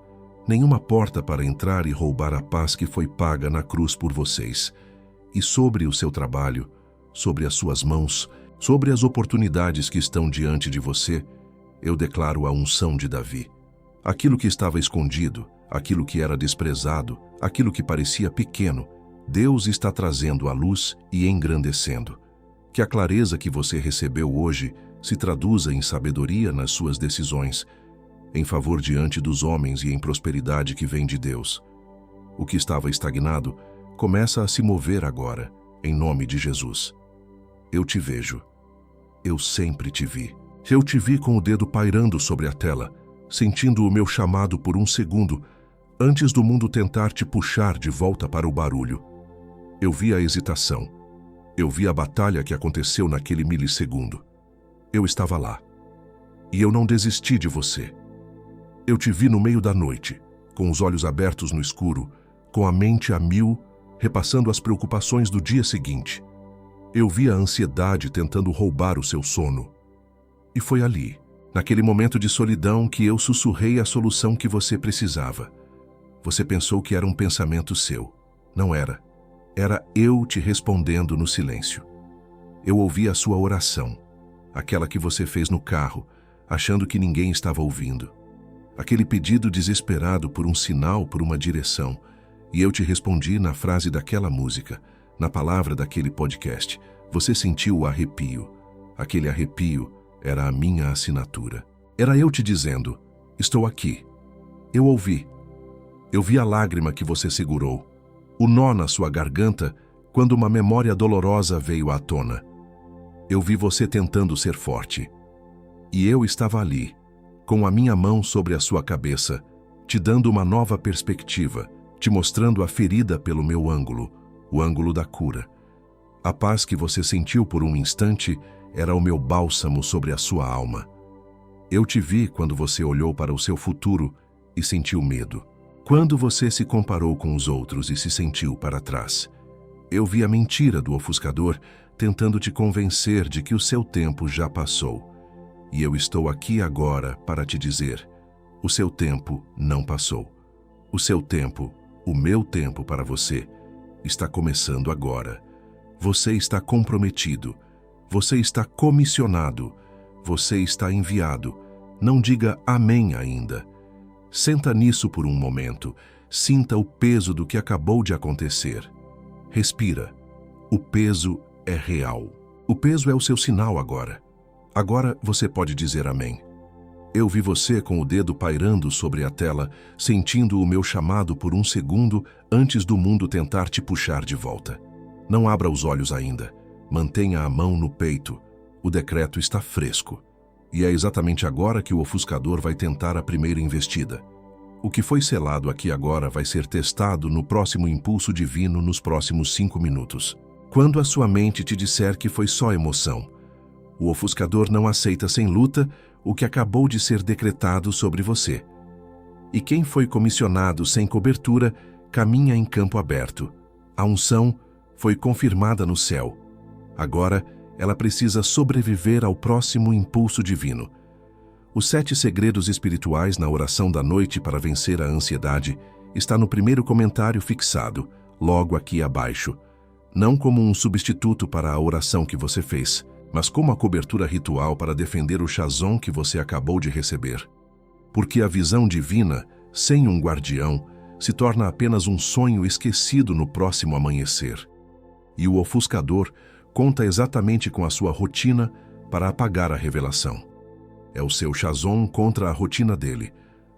nenhuma porta para entrar e roubar a paz que foi paga na cruz por vocês. E sobre o seu trabalho, sobre as suas mãos, sobre as oportunidades que estão diante de você, eu declaro a unção de Davi. Aquilo que estava escondido, aquilo que era desprezado, aquilo que parecia pequeno, Deus está trazendo à luz e engrandecendo. Que a clareza que você recebeu hoje se traduza em sabedoria nas suas decisões, em favor diante dos homens e em prosperidade que vem de Deus. O que estava estagnado começa a se mover agora, em nome de Jesus. Eu te vejo. Eu sempre te vi. Eu te vi com o dedo pairando sobre a tela, sentindo o meu chamado por um segundo, antes do mundo tentar te puxar de volta para o barulho. Eu vi a hesitação. Eu vi a batalha que aconteceu naquele milissegundo. Eu estava lá. E eu não desisti de você. Eu te vi no meio da noite, com os olhos abertos no escuro, com a mente a mil, repassando as preocupações do dia seguinte. Eu vi a ansiedade tentando roubar o seu sono. E foi ali, naquele momento de solidão, que eu sussurrei a solução que você precisava. Você pensou que era um pensamento seu. Não era. Era eu te respondendo no silêncio. Eu ouvi a sua oração, aquela que você fez no carro, achando que ninguém estava ouvindo. Aquele pedido desesperado por um sinal, por uma direção. E eu te respondi na frase daquela música, na palavra daquele podcast. Você sentiu o arrepio. Aquele arrepio era a minha assinatura. Era eu te dizendo: estou aqui. Eu ouvi. Eu vi a lágrima que você segurou, o nó na sua garganta quando uma memória dolorosa veio à tona. Eu vi você tentando ser forte. E eu estava ali, com a minha mão sobre a sua cabeça, te dando uma nova perspectiva, te mostrando a ferida pelo meu ângulo, o ângulo da cura. A paz que você sentiu por um instante era o meu bálsamo sobre a sua alma. Eu te vi quando você olhou para o seu futuro e sentiu medo. Quando você se comparou com os outros e se sentiu para trás. Eu vi a mentira do ofuscador tentando te convencer de que o seu tempo já passou. E eu estou aqui agora para te dizer: o seu tempo não passou. O seu tempo, o meu tempo para você, está começando agora. Você está comprometido. Você está comissionado. Você está enviado. Não diga amém ainda. Senta nisso por um momento. Sinta o peso do que acabou de acontecer. Respira. O peso é real. O peso é o seu sinal agora. Agora você pode dizer amém. Eu vi você com o dedo pairando sobre a tela, sentindo o meu chamado por um segundo antes do mundo tentar te puxar de volta. Não abra os olhos ainda. Mantenha a mão no peito. O decreto está fresco. E é exatamente agora que o ofuscador vai tentar a primeira investida. O que foi selado aqui agora vai ser testado no próximo impulso divino nos próximos 5 minutos. Quando a sua mente te disser que foi só emoção, o ofuscador não aceita sem luta o que acabou de ser decretado sobre você. E quem foi comissionado sem cobertura caminha em campo aberto. A unção foi confirmada no céu. Agora, ela precisa sobreviver ao próximo impulso divino. Os 7 segredos espirituais na oração da noite para vencer a ansiedade está no primeiro comentário fixado, logo aqui abaixo. Não como um substituto para a oração que você fez, mas como a cobertura ritual para defender o Shazon que você acabou de receber. Porque a visão divina, sem um guardião, se torna apenas um sonho esquecido no próximo amanhecer. E o ofuscador conta exatamente com a sua rotina para apagar a revelação. É o seu Shazon contra a rotina dele,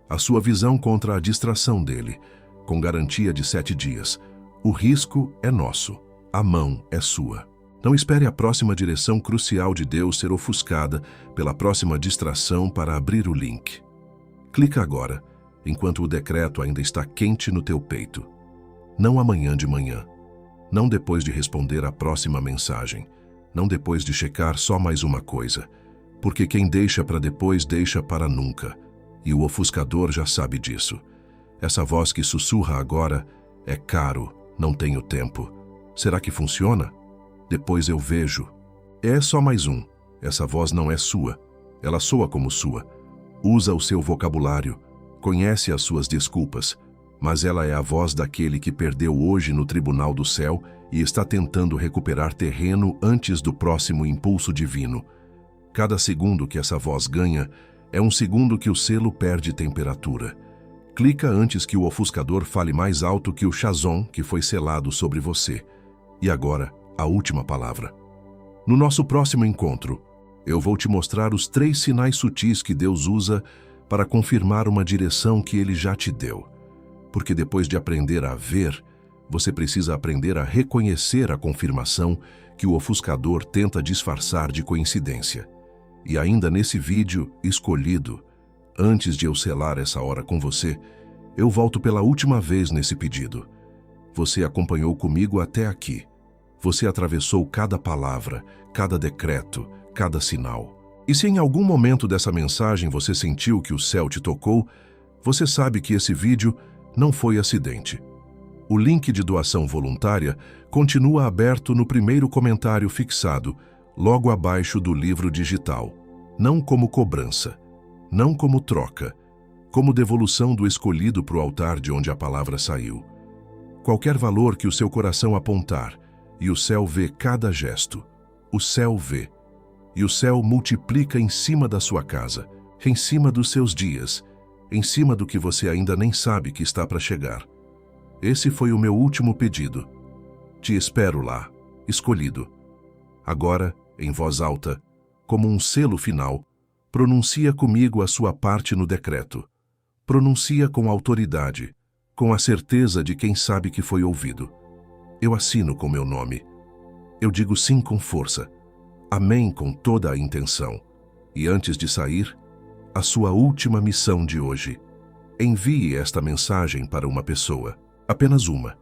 a sua visão contra a distração dele, com garantia de 7 dias. O risco é nosso, a mão é sua. Não espere a próxima direção crucial de Deus ser ofuscada pela próxima distração para abrir o link. Clica agora, enquanto o decreto ainda está quente no teu peito. Não amanhã de manhã. Não depois de responder à próxima mensagem. Não depois de checar só mais uma coisa. Porque quem deixa para depois deixa para nunca. E o ofuscador já sabe disso. Essa voz que sussurra agora é caro, não tenho tempo. Será que funciona? Depois eu vejo. É só mais um. Essa voz não é sua. Ela soa como sua. Usa o seu vocabulário. Conhece as suas desculpas. Mas ela é a voz daquele que perdeu hoje no tribunal do céu e está tentando recuperar terreno antes do próximo impulso divino. Cada segundo que essa voz ganha é um segundo que o selo perde temperatura. Clica antes que o ofuscador fale mais alto que o Shazon que foi selado sobre você. E agora, a última palavra. No nosso próximo encontro, eu vou te mostrar os 3 sinais sutis que Deus usa para confirmar uma direção que Ele já te deu. Porque depois de aprender a ver, você precisa aprender a reconhecer a confirmação que o ofuscador tenta disfarçar de coincidência. E ainda nesse vídeo escolhido, antes de eu selar essa hora com você, eu volto pela última vez nesse pedido. Você acompanhou comigo até aqui. Você atravessou cada palavra, cada decreto, cada sinal. E se em algum momento dessa mensagem você sentiu que o céu te tocou, você sabe que esse vídeo não foi acidente. O link de doação voluntária continua aberto no primeiro comentário fixado, logo abaixo do livro digital. Não como cobrança, não como troca, como devolução do escolhido para o altar de onde a palavra saiu. Qualquer valor que o seu coração apontar, e o céu vê cada gesto. O céu vê. E o céu multiplica em cima da sua casa, em cima dos seus dias, em cima do que você ainda nem sabe que está para chegar. Esse foi o meu último pedido. Te espero lá, escolhido. Agora, em voz alta, como um selo final, pronuncia comigo a sua parte no decreto. Pronuncia com autoridade, com a certeza de quem sabe que foi ouvido. Eu assino com meu nome. Eu digo sim com força. Amém com toda a intenção. E antes de sair, a sua última missão de hoje. Envie esta mensagem para uma pessoa. Apenas uma.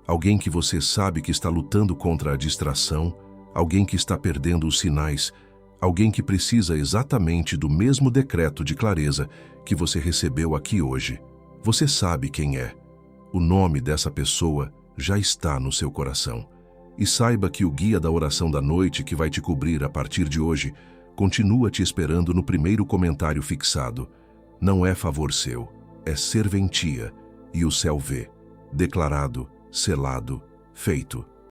Alguém que você sabe que está lutando contra a distração, alguém que está perdendo os sinais, alguém que precisa exatamente do mesmo decreto de clareza que você recebeu aqui hoje. Você sabe quem é. O nome dessa pessoa já está no seu coração. E saiba que o guia da oração da noite que vai te cobrir a partir de hoje continua te esperando no primeiro comentário fixado. Não é favor seu, é serventia, e o céu vê. Declarado, selado, feito.